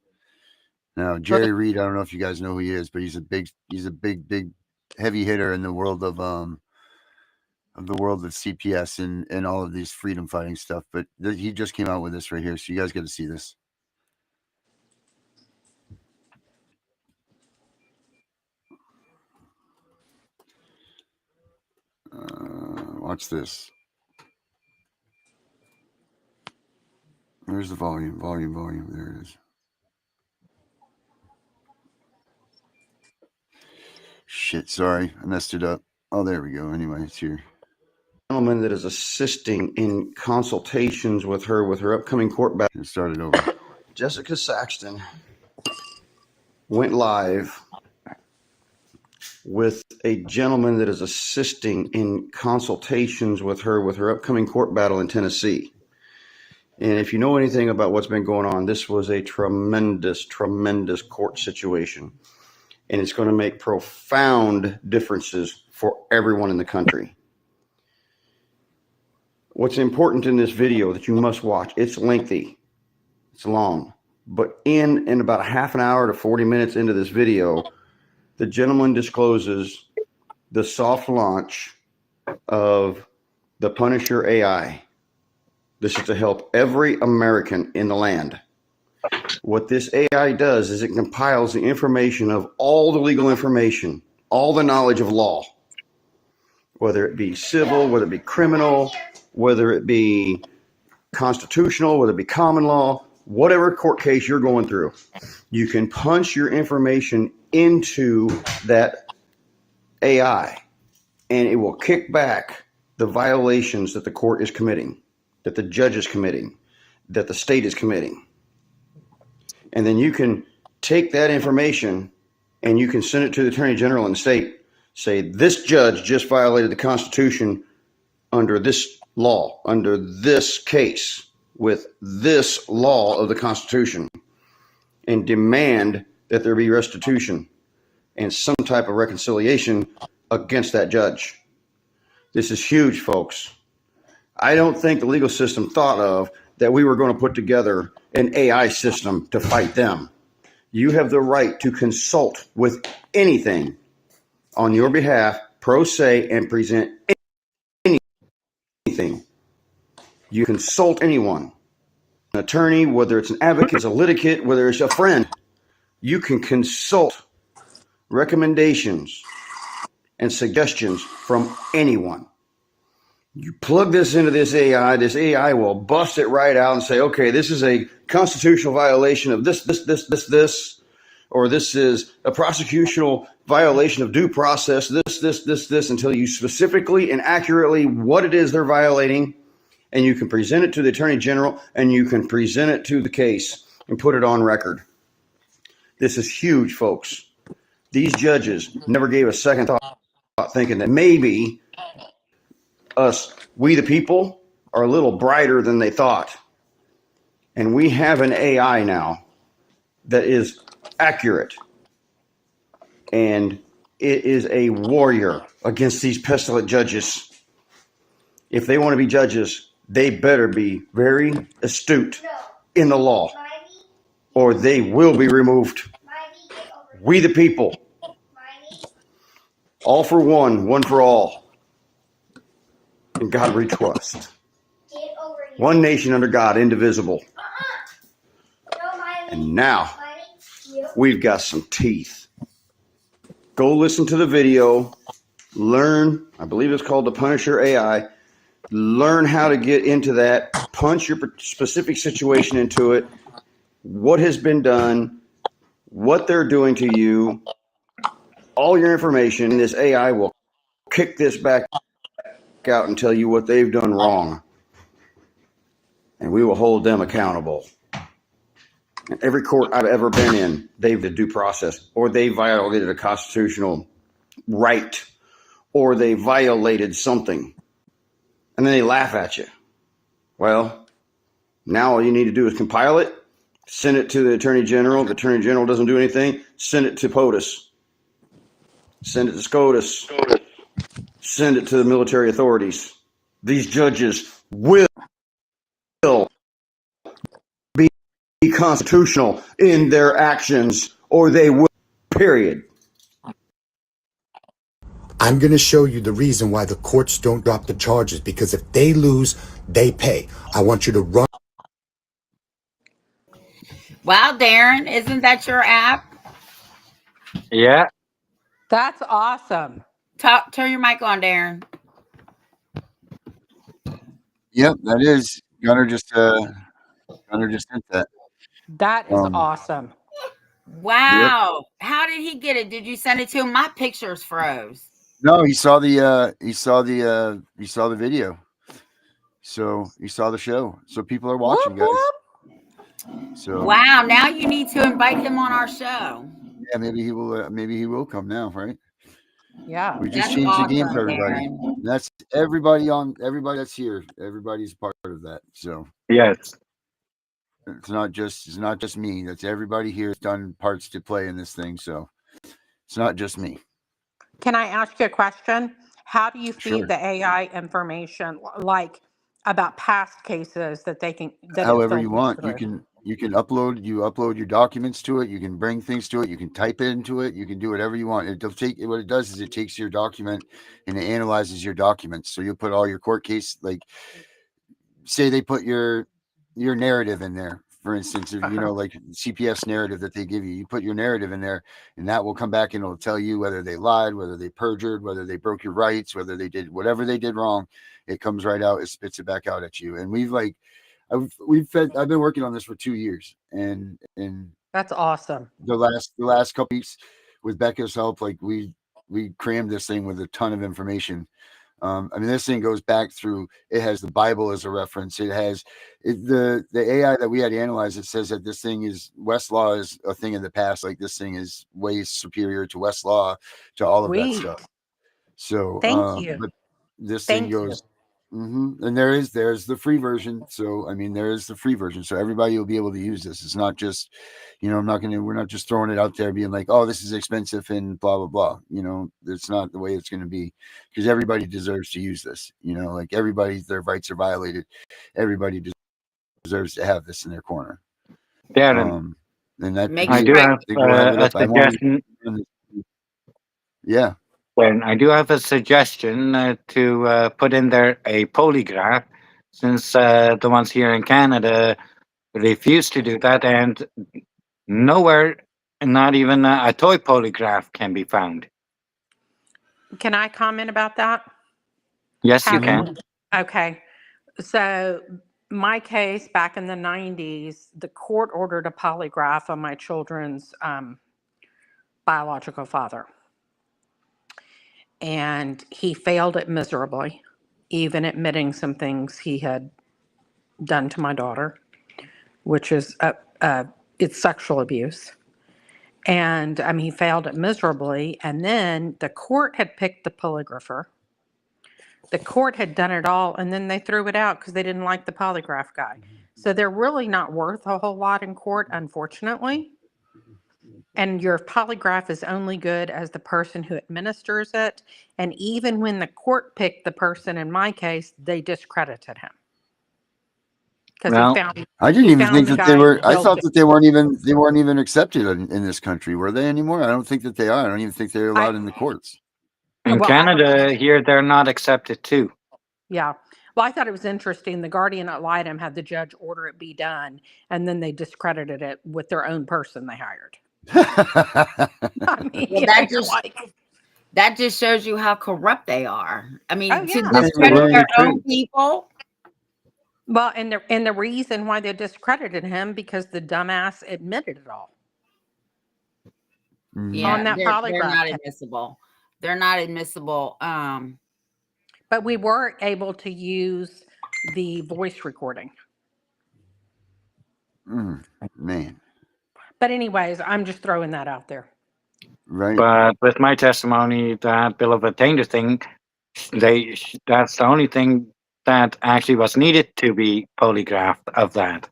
Now, Jerry Reed, I don't know if you guys know who he is, but he's a big heavy hitter in the world of of the world of CPS and all of these freedom fighting stuff. But he just came out with this right here, so you guys got to see this. Watch this. Where's the volume? Volume. There it is. Shit, sorry. I messed it up. Oh, there we go. Anyway, it's here. Gentleman that is assisting in consultations with her upcoming court battle. Start it over. Jessica Saxton went live with a gentleman that is assisting in consultations with her upcoming court battle in Tennessee. And if you know anything about what's been going on, this was a tremendous court situation. And it's going to make profound differences for everyone in the country. What's important in this video that you must watch, it's lengthy, it's long, but in about a half an hour to 40 minutes into this video, the gentleman discloses the soft launch of the Punisher AI. This is to help every American in the land. What this AI does is it compiles the information of all the legal information, all the knowledge of law, whether it be civil, whether it be criminal, whether it be constitutional, whether it be common law, whatever court case you're going through, you can punch your information into that AI, and it will kick back the violations that the court is committing, that the judge is committing, that the state is committing. And then you can take that information and you can send it to the Attorney General in the state, say, this judge just violated the Constitution under this law, under this case, with this law of the Constitution, and demand that there be restitution and some type of reconciliation against that judge. This is huge, folks. I don't think the legal system thought of that we were going to put together an AI system to fight them. You have the right to consult with anything on your behalf, pro se, and present anything. You consult anyone, an attorney, whether it's an advocate, it's a litigant, whether it's a friend. You can consult recommendations and suggestions from anyone. You plug this into this AI will bust it right out and say, okay, this is a constitutional violation of this, or this is a prosecutional violation of due process, this, until you specifically and accurately what it is they're violating, and you can present it to the Attorney General, and you can present it to the case and put it on record. This is huge, folks. These judges never gave a second thought thinking that maybe us, we the people, are a little brighter than they thought. And we have an AI now that is accurate. And it is a warrior against these pestilent judges. If they want to be judges, they better be very astute in the law, or they will be removed. We the people, all for one, one for all. In God we trust. One nation under God, indivisible. And now we've got some teeth. Go listen to the video. Learn, I believe it's called the Punisher AI. Learn how to get into that. Punch your specific situation into it. What has been done. What they're doing to you. All your information. This AI will kick this back out and tell you what they've done wrong, and we will hold them accountable. In every court I've ever been in, they've the due process, or they violated a constitutional right, or they violated something, and then they laugh at you. Well, now all you need to do is compile it, send it to the Attorney General. If the Attorney General doesn't do anything, send it to POTUS, send it to SCOTUS, send it to the military authorities. These judges will be constitutional in their actions, or they will, period. I'm going to show you the reason why the courts don't drop the charges, because if they lose, they pay. I want you to run. Wow, Darren, isn't that your app? Yeah. That's awesome. Turn your mic on, Darren. Yep, that is. Gunner just sent that. That is awesome. Yep. Wow. How did he get it? Did you send it to him? My pictures froze. No, he saw the video. So he saw the show. So people are watching, Whoop, guys. whoop. So Wow, now you need to invite him on our show. yeah, maybe he will. Maybe he will come now, right? Yeah. We just That's changed the game awesome, for everybody. Darren. That's everybody that's here. Everybody's part of that. So Yes. it's not just me. That's everybody here has done parts to play in this thing. So it's not just me. Can I ask you a question? How do you feed Sure. the AI information, like about past cases that they can that it However you filters want. through? You can upload your documents to it. You can bring things to it. You can type it into it. You can do whatever you want. What it does is it takes your document and it analyzes your documents. So you'll put all your court case, like say they put your narrative in there, for instance, if like CPS narrative that they give you, you put your narrative in there, and that will come back and it'll tell you whether they lied, whether they perjured, whether they broke your rights, whether they did whatever they did wrong. It comes right out. It spits it back out at you. And I've been working on this for 2 years, and That's awesome. the last couple weeks with Becca's help, like we crammed this thing with a ton of information. I mean, this thing goes back through. It has the Bible as a reference. It has the AI that we had analyzed. It says that this thing is Westlaw is a thing of the past. Like this thing is way superior to Westlaw, to all of that Sweet. stuff. So, Thank you. but this thing Thank you. goes. And there's the free version. So I mean, there is the free version. So everybody will be able to use this. It's not just, we're not just throwing it out there being like, oh, this is expensive and blah blah blah. It's not the way it's going to be, because everybody deserves to use this. Like their rights are violated. Everybody deserves to have this in their corner. Darren, And that I do have a suggestion. Yeah. Darren, I do have a suggestion to put in there a polygraph, since the ones here in Canada refuse to do that, and nowhere, not even a toy polygraph, can be found. Can I comment about that? Yes, you can. Okay. So my case back in the 90s, the court ordered a polygraph on my children's biological father. And he failed it miserably, even admitting some things he had done to my daughter, which is it's sexual abuse. And he failed it miserably. And then the court had picked the polygrapher. The court had done it all, and then they threw it out because they didn't like the polygraph guy. So they're really not worth a whole lot in court, unfortunately. And your polygraph is only good as the person who administers it. And even when the court picked the person in my case, they discredited him. Because Well, he found I didn't even think that they were. I thought guilty. that they weren't even accepted in this country. Were they anymore? I don't think that they are. I don't even think they're allowed in the courts. in Well, I don't Canada, here they're not accepted too. Yeah. Well, I thought it was interesting. The Guardian ad litem had the judge order it be done, and then they discredited it with their own person they hired. I mean, Well, that just shows you how corrupt they are. I mean, Oh, to yeah. discredit their own people. Well, and the reason why they discredited him because the dumbass admitted it all. Yeah, On that they're polygraph not test. admissible. They're not admissible. But we were able to use the voice recording. Man. But anyways, I'm just throwing that out there. Right. But with my testimony, that bill of attainder thing, that's the only thing that actually was needed to be polygraphed of that.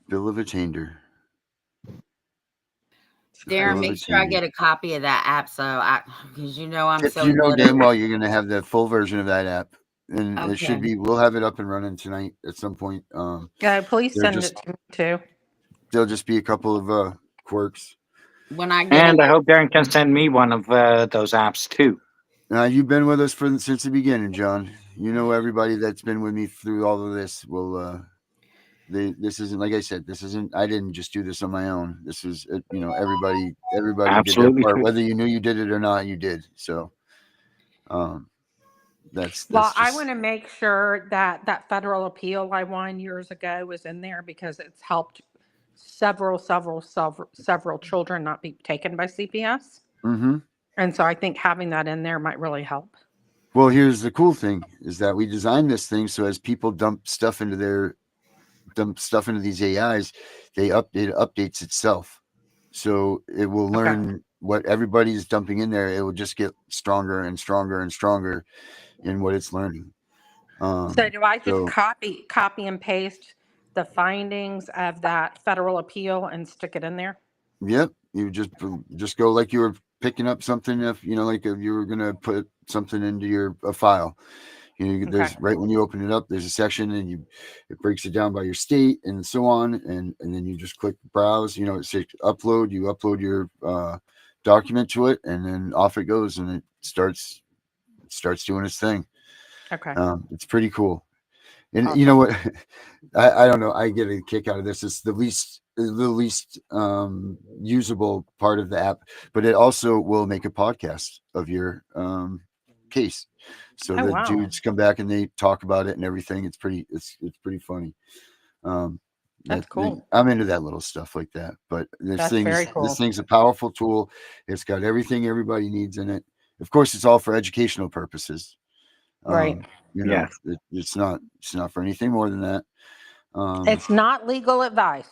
Bill of attainder. Darren, make sure I get a copy of that app, because I'm If so you know damn illiterate. well you're going to have the full version of that app, and it should Okay. be. We'll have it up and running tonight at some point. Please send it to me too. There'll just be a couple of quirks. when I get And I a hope Darren can send me one of those apps too. You've been with us since the beginning, John. You know everybody that's been with me through all of this will. This isn't, like I said. This isn't. I didn't just do this on my own. This is everybody did their Absolutely part, true. whether you knew you did it or not. You did. So um, that's Well, I just want to make sure that that federal appeal I won years ago is in there because it's helped several children not be taken by CPS. hmm. And so I think having that in there might really help. Well, here's the cool thing: is that we designed this thing so as people dump stuff into these AIs, it updates itself, so it will Okay. learn what everybody's dumping in there. It will just get stronger and stronger and stronger in what it's learning. So do I just So copy and paste the findings of that federal appeal and stick it in there? yep, you just go like you were picking up something. If like if you were gonna put something into your a file. Okay. There's right when you open it up, there's a section and it breaks it down by your state and so on, and then you just click browse. It says upload. You upload your document to it, and then off it goes, and it starts doing its thing. Okay. It's pretty cool. And you know Awesome. what? I don't know. I get a kick out of this. It's the least usable part of the app, but it also will make a podcast of your case. So Oh, the wow. dudes come back and they talk about it and everything. It's pretty funny. That's cool. I'm into that little stuff like that. But That's very this cool. thing's a powerful tool. It's got everything everybody needs in it. Of course, it's all for educational purposes. Right. Yes. It's not for anything more than that. It's not legal advice.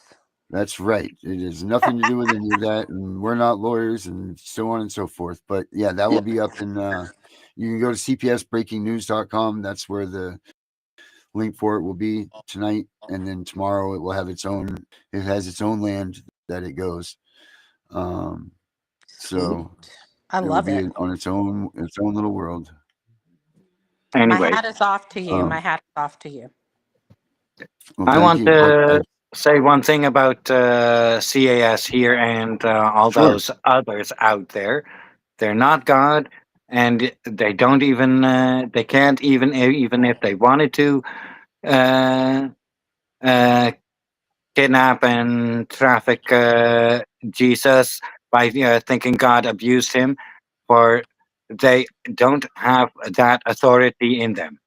That's right. It has nothing to do with any of that, and we're not lawyers, and so on and so forth. But yeah, that will be up in. You can go to cpsbreakingnews.com. That's where the link for it will be tonight, and then tomorrow it will have its own. It has its own land that it goes. Sweet. So I it will love be it. on its own little world. My Anyway, hat is off to you. My Um, hat is off to you. well, I thank want you. to say one thing about CAS here and all Sure. those others out there. They're not God, and they don't even. They can't even if they wanted to. Uh, uh, Kidnap and traffic Jesus by thinking God abused him, for they don't have that authority in them.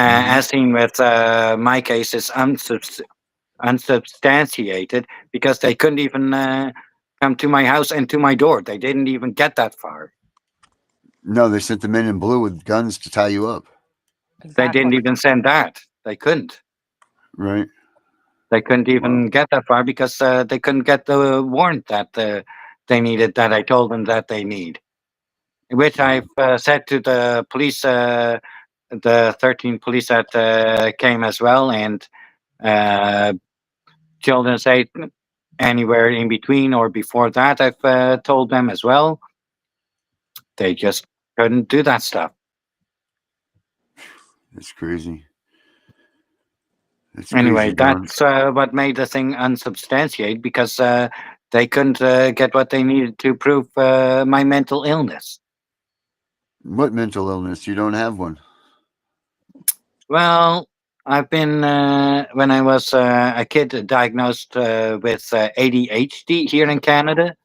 Hmm. As seen with my case, is unsubstantiated because they couldn't even come to my house and to my door. They didn't even get that far. No, they sent the men in blue with guns to tie you up. They didn't Exactly. even send that. They couldn't. Right. They couldn't Wow. even get that far because they couldn't get the warrant that they needed, that I told them that they need. Which Wow. I've said to the police, the 13 police that came as well, and uh, children's aid anywhere in between or before that. I've told them as well. They just couldn't do that stuff. It's crazy. It's Anyway, crazy, John. that's what made the thing unsubstantiated because they couldn't get what they needed to prove my mental illness. What mental illness? You don't have one. Well, I've been, when I was a kid, diagnosed with ADHD here in Canada.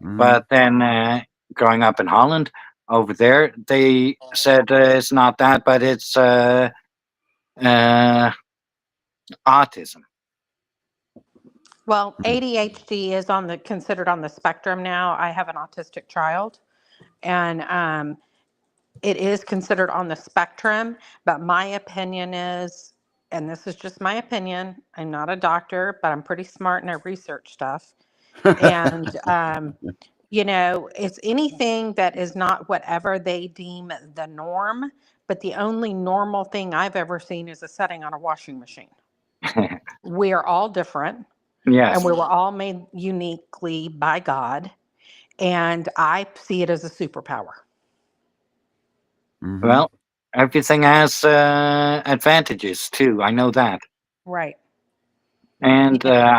Hmm. But then growing up in Holland, over there, they said it's not that, but it's uh, autism. Well, ADHD is considered on the spectrum now. I have an autistic child, and it is considered on the spectrum. But my opinion is, and this is just my opinion. I'm not a doctor, but I'm pretty smart and I research stuff. And it's anything that is not whatever they deem the norm. But the only normal thing I've ever seen is a setting on a washing machine. We are all different, and Yes. we were all made uniquely by God. And I see it as a superpower. Hmm. Well, everything has advantages too. I know that, Right. and Yeah.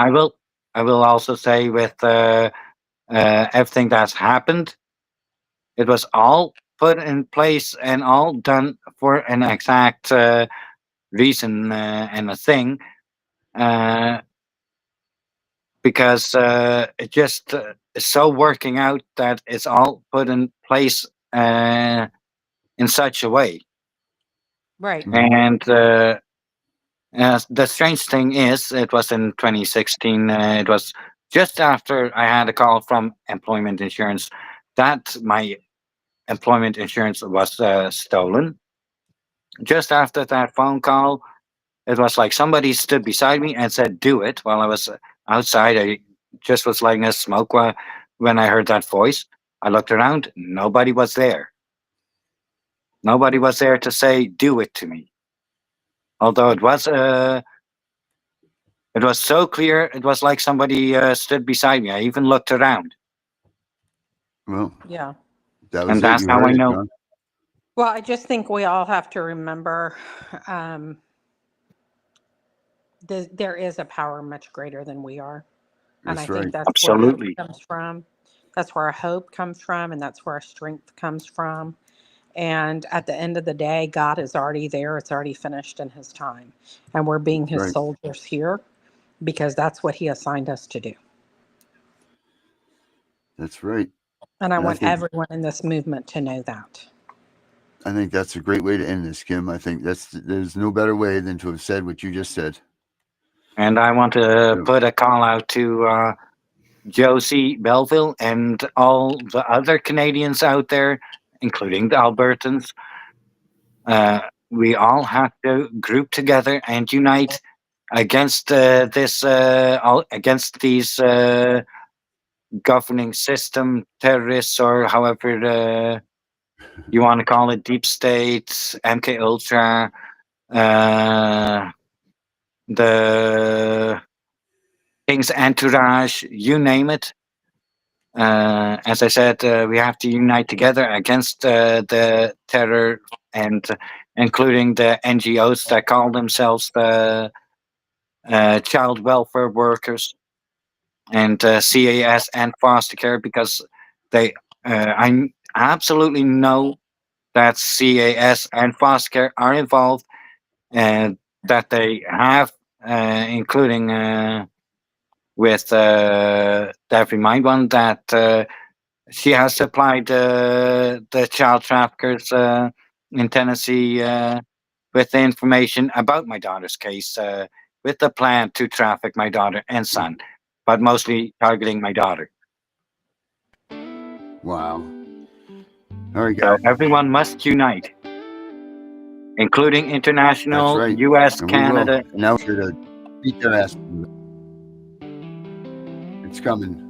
I will also say with everything that's happened, it was all put in place and all done for an exact reason and a thing. Because it just is so working out that it's all put in place in such a way. Right. And the strange thing is, it was in 2016. It was just after I had a call from employment insurance that my employment insurance was stolen. Just after that phone call, it was like somebody stood beside me and said, "Do it." While I was outside, I just was lighting a smoke when I heard that voice. I looked around, nobody was there. Nobody was there to say, "Do it" to me. Although it was so clear, it was like somebody stood beside me. I even looked around, Well, Yeah. that was and it. that's You how I heard it, know. John. Well, I just think we all have to remember um, there is a power much greater than we are. And I That's think right. that's where our hope Absolutely. comes from. That's where our hope comes from, and that's where our strength comes from. And at the end of the day, God is already there. It's already finished in His time. And we're being That's His right. soldiers here because that's what He assigned us to do. That's right. And I And want everyone in this movement to know that. I think that's a great way to end this, Kim. I think there's no better way than to have said what you just said. And I want to Yeah. put a call out to Josie Belleville and all the other Canadians out there, including the Albertans. We all have to group together and unite against against these governing system terrorists, or however you want to call it, deep state, MK Ultra, the King's entourage, you name it. As I said, we have to unite together against the terror, and including the NGOs that call themselves the child welfare workers, and CAS and foster care, because they, I absolutely know that CAS and foster care are involved, and that they have, including with Debbie Mind one, that she has supplied the child traffickers in Tennessee with the information about my daughter's case, with the plan to traffic my daughter and son, but mostly targeting my daughter. Wow. All right, So guys. everyone must unite, including That's international, right. U.S., And we will. Canada. And now we're sure to beat their ass. It's coming.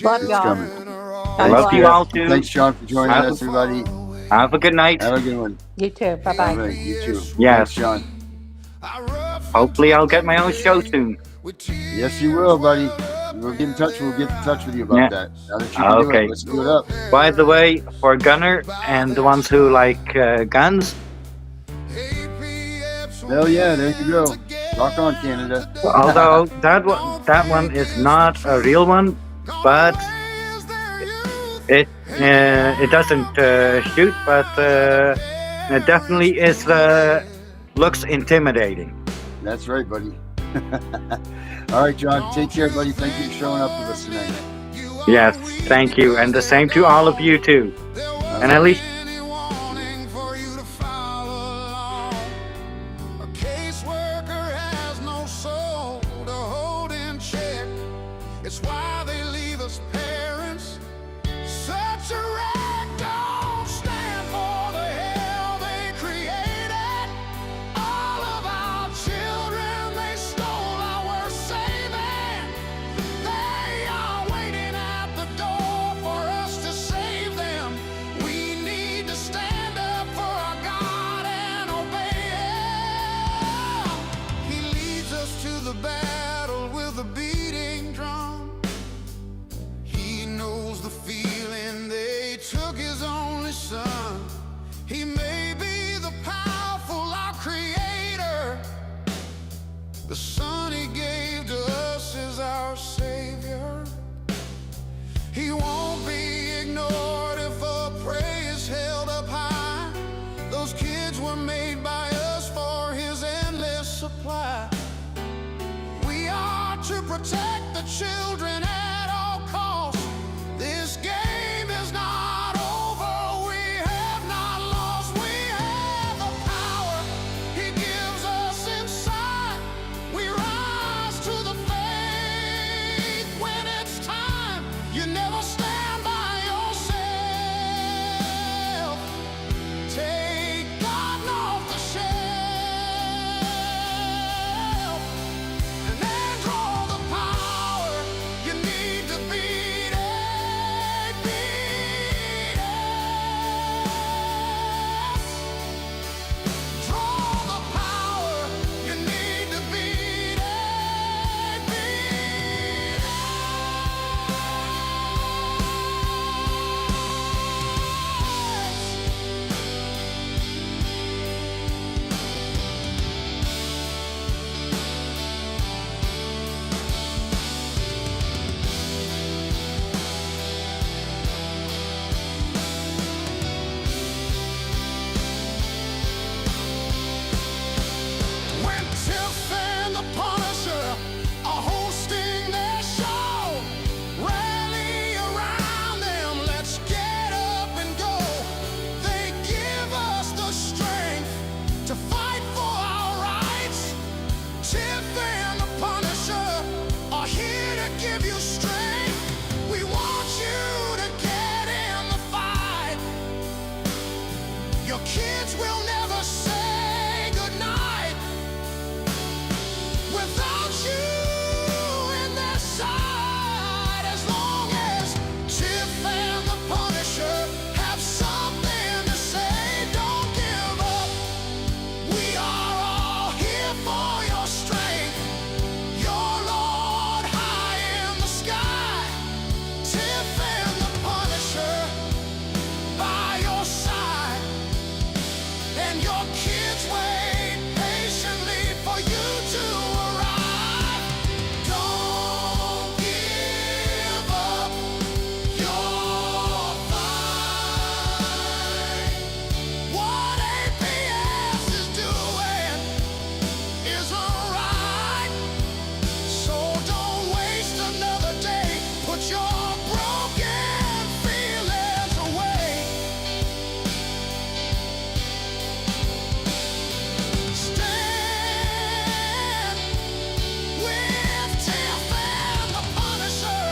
Love It's y'all. coming. God Thanks, Love you bless. all too. Thanks, John, for joining Have, us, everybody. have a good night. Have a good one. You too. Bye All bye. right, you too. Yes. Thanks, John. Hopefully I'll get my own show soon. Yes, you will, buddy. We'll get in touch. We'll get in touch with you about Yeah. that. Now that you can do Okay. it, let's do it up. By the way, for Gunner and the ones who like guns, Hell yeah, there you go. Rock on, Canada. although that one is not a real one, but it doesn't shoot, but it definitely is looks intimidating. That's right, buddy. All right, John. Take care, buddy. Thank you for showing up with us tonight. Yes, thank you, and the same to all of you too. And at least It's why they leave us parents such a rag don't stand for the hell they created. All of our children they stole our saving. They are waiting at the door for us to save them. We need to stand up for our God and obey Him. He leads us to the battle with a beating drum. He protect the children at all costs. This game is not over. We have not lost. We have the power He gives us inside. We rise to the faith when it's time. You never stand by yourself. Take God off the shelf and then draw the power you need to beat it, beat it. Draw the power you need to beat it, beat it. When Tiff and the Punisher are hosting their show, rally around them, let's get up and go. They give us the strength to fight for our rights. Tiff and the Punisher are here to give you strength. We want you to get in the fight. Your kids will never say goodnight without you in their side. As long as Tiff and the Punisher have something to say, don't give up. We are all here for your strength. Your Lord high in the sky. Tiff and the Punisher by your side. And your kids wait patiently for you to arrive. Don't give up your fight. What APS is doing isn't right. So don't waste another day. Put your broken feelings away. Stand with Tiff and the Punisher.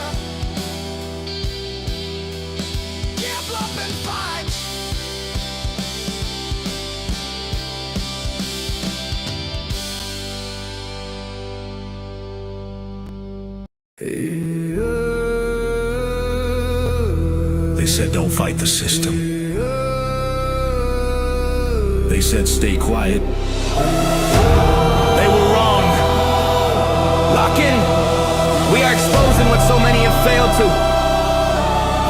Give up and fight. They said don't fight the system. They said stay quiet. They were wrong. Lock in. We are exposing what so many have failed to.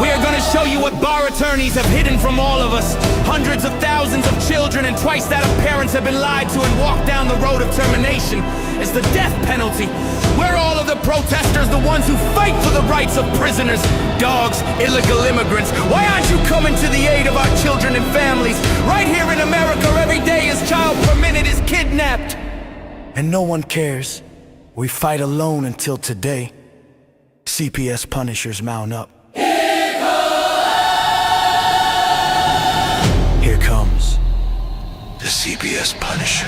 We are going to show you what bar attorneys have hidden from all of us. Hundreds of thousands of children and twice that of parents have been lied to and walked down the road of termination. It's the death penalty. We're all of the protesters, the ones who fight for the rights of prisoners, dogs, illegal immigrants. Why aren't you coming to the aid of our children and families? Right here in America, every day a child per minute is kidnapped. And no one cares. We fight alone until today. CPS Punishers mount up. Here comes The CPS Punisher.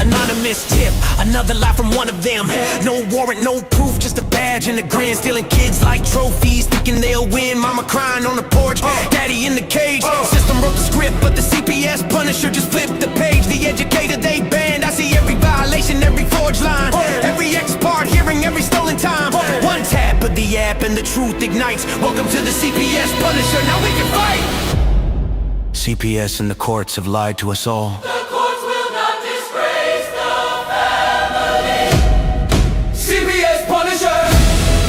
Anonymous tip, another lie from one of them. No warrant, no proof, just a badge and a grin. Stealing kids like trophies, thinking they'll win. Mama crying on the porch, daddy in the cage. System wrote the script, but the CPS Punisher just flipped the page. The educator they banned, I see every violation, every forged line, every ex-part hearing, every stolen time. One tap of the app and the truth ignites. Welcome to the CPS Punisher, now we can fight. CPS and the courts have lied to us all. The courts will not disgrace the family. CPS Punisher,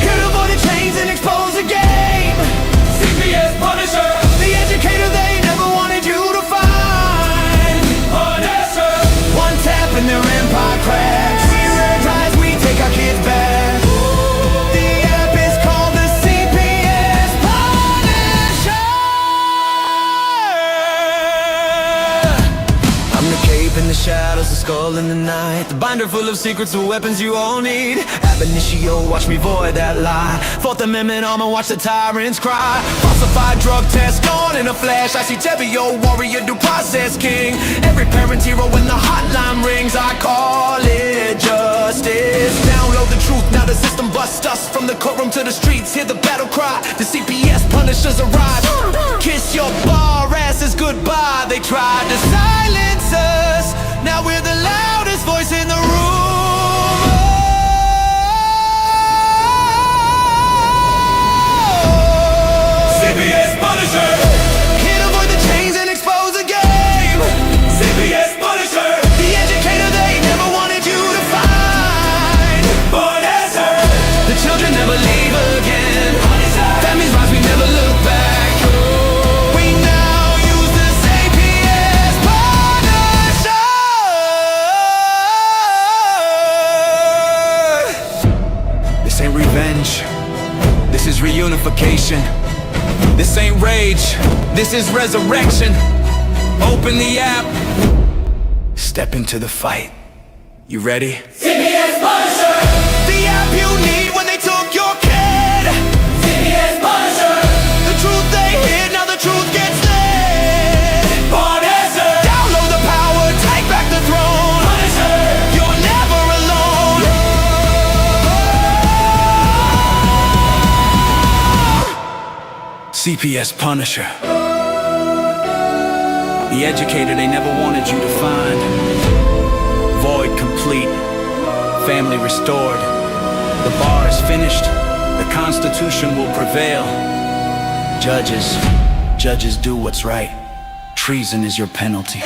here to avoid the chains and expose the game. CPS Punisher, the educator they never wanted you to find. Punisher, one tap and their empire cracks. We rise, we take our kids back. The app is called the CPS Punisher. I'm the skull in the night. The binder full of secrets and weapons you all need. Ab initio, watch me void that lie. Fourth Amendment armor, watch the tyrants cry. Falsified drug test gone in a flash. I see Tebio, warrior, due process king. Every parent's hero when the hotline rings. I call it justice. Download the truth, now the system busts us. From the courtroom to the streets, hear the battle cry. The CPS punishers arrive. Kiss your bar asses goodbye. They tried to silence us. Now we're the loudest voice in the room. CPS Punisher! Here to avoid the chains and expose the game. CPS Punisher! The educator they never wanted you to find. But answer! The children never leave again. Families rise, we never look back. We now use the CPS Punisher. This ain't revenge. This is reunification. This ain't rage. This is resurrection. Open the app. Step into the fight. You ready? CPS Punisher! The app you need when they took your kid. CPS Punisher! The truth they hid, now the truth gets lit. But answer! Download the power, take back the throne. Punisher! You're never alone. CPS Punisher. The educator they never wanted you to find. Void complete. Family restored. The bar is finished. The Constitution will prevail. Judges do what's right. Treason is your penalty.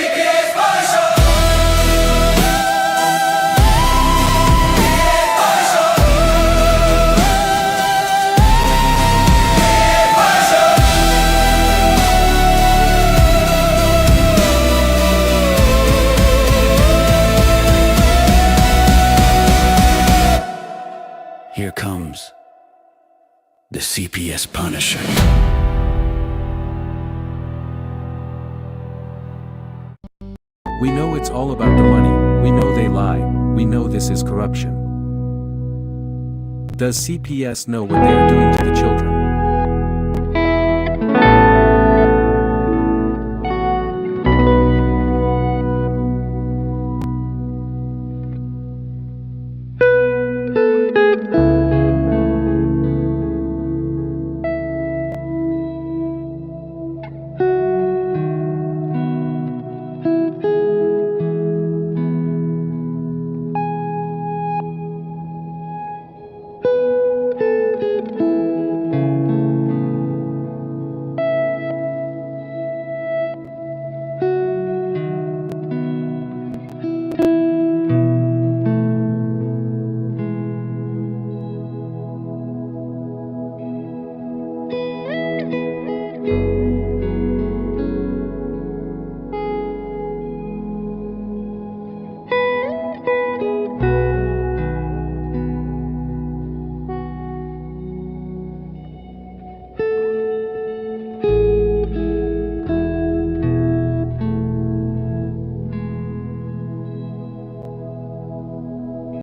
Here comes the CPS Punisher. We know it's all about the money, we know they lie, we know this is corruption. Does CPS know what they are doing to the children?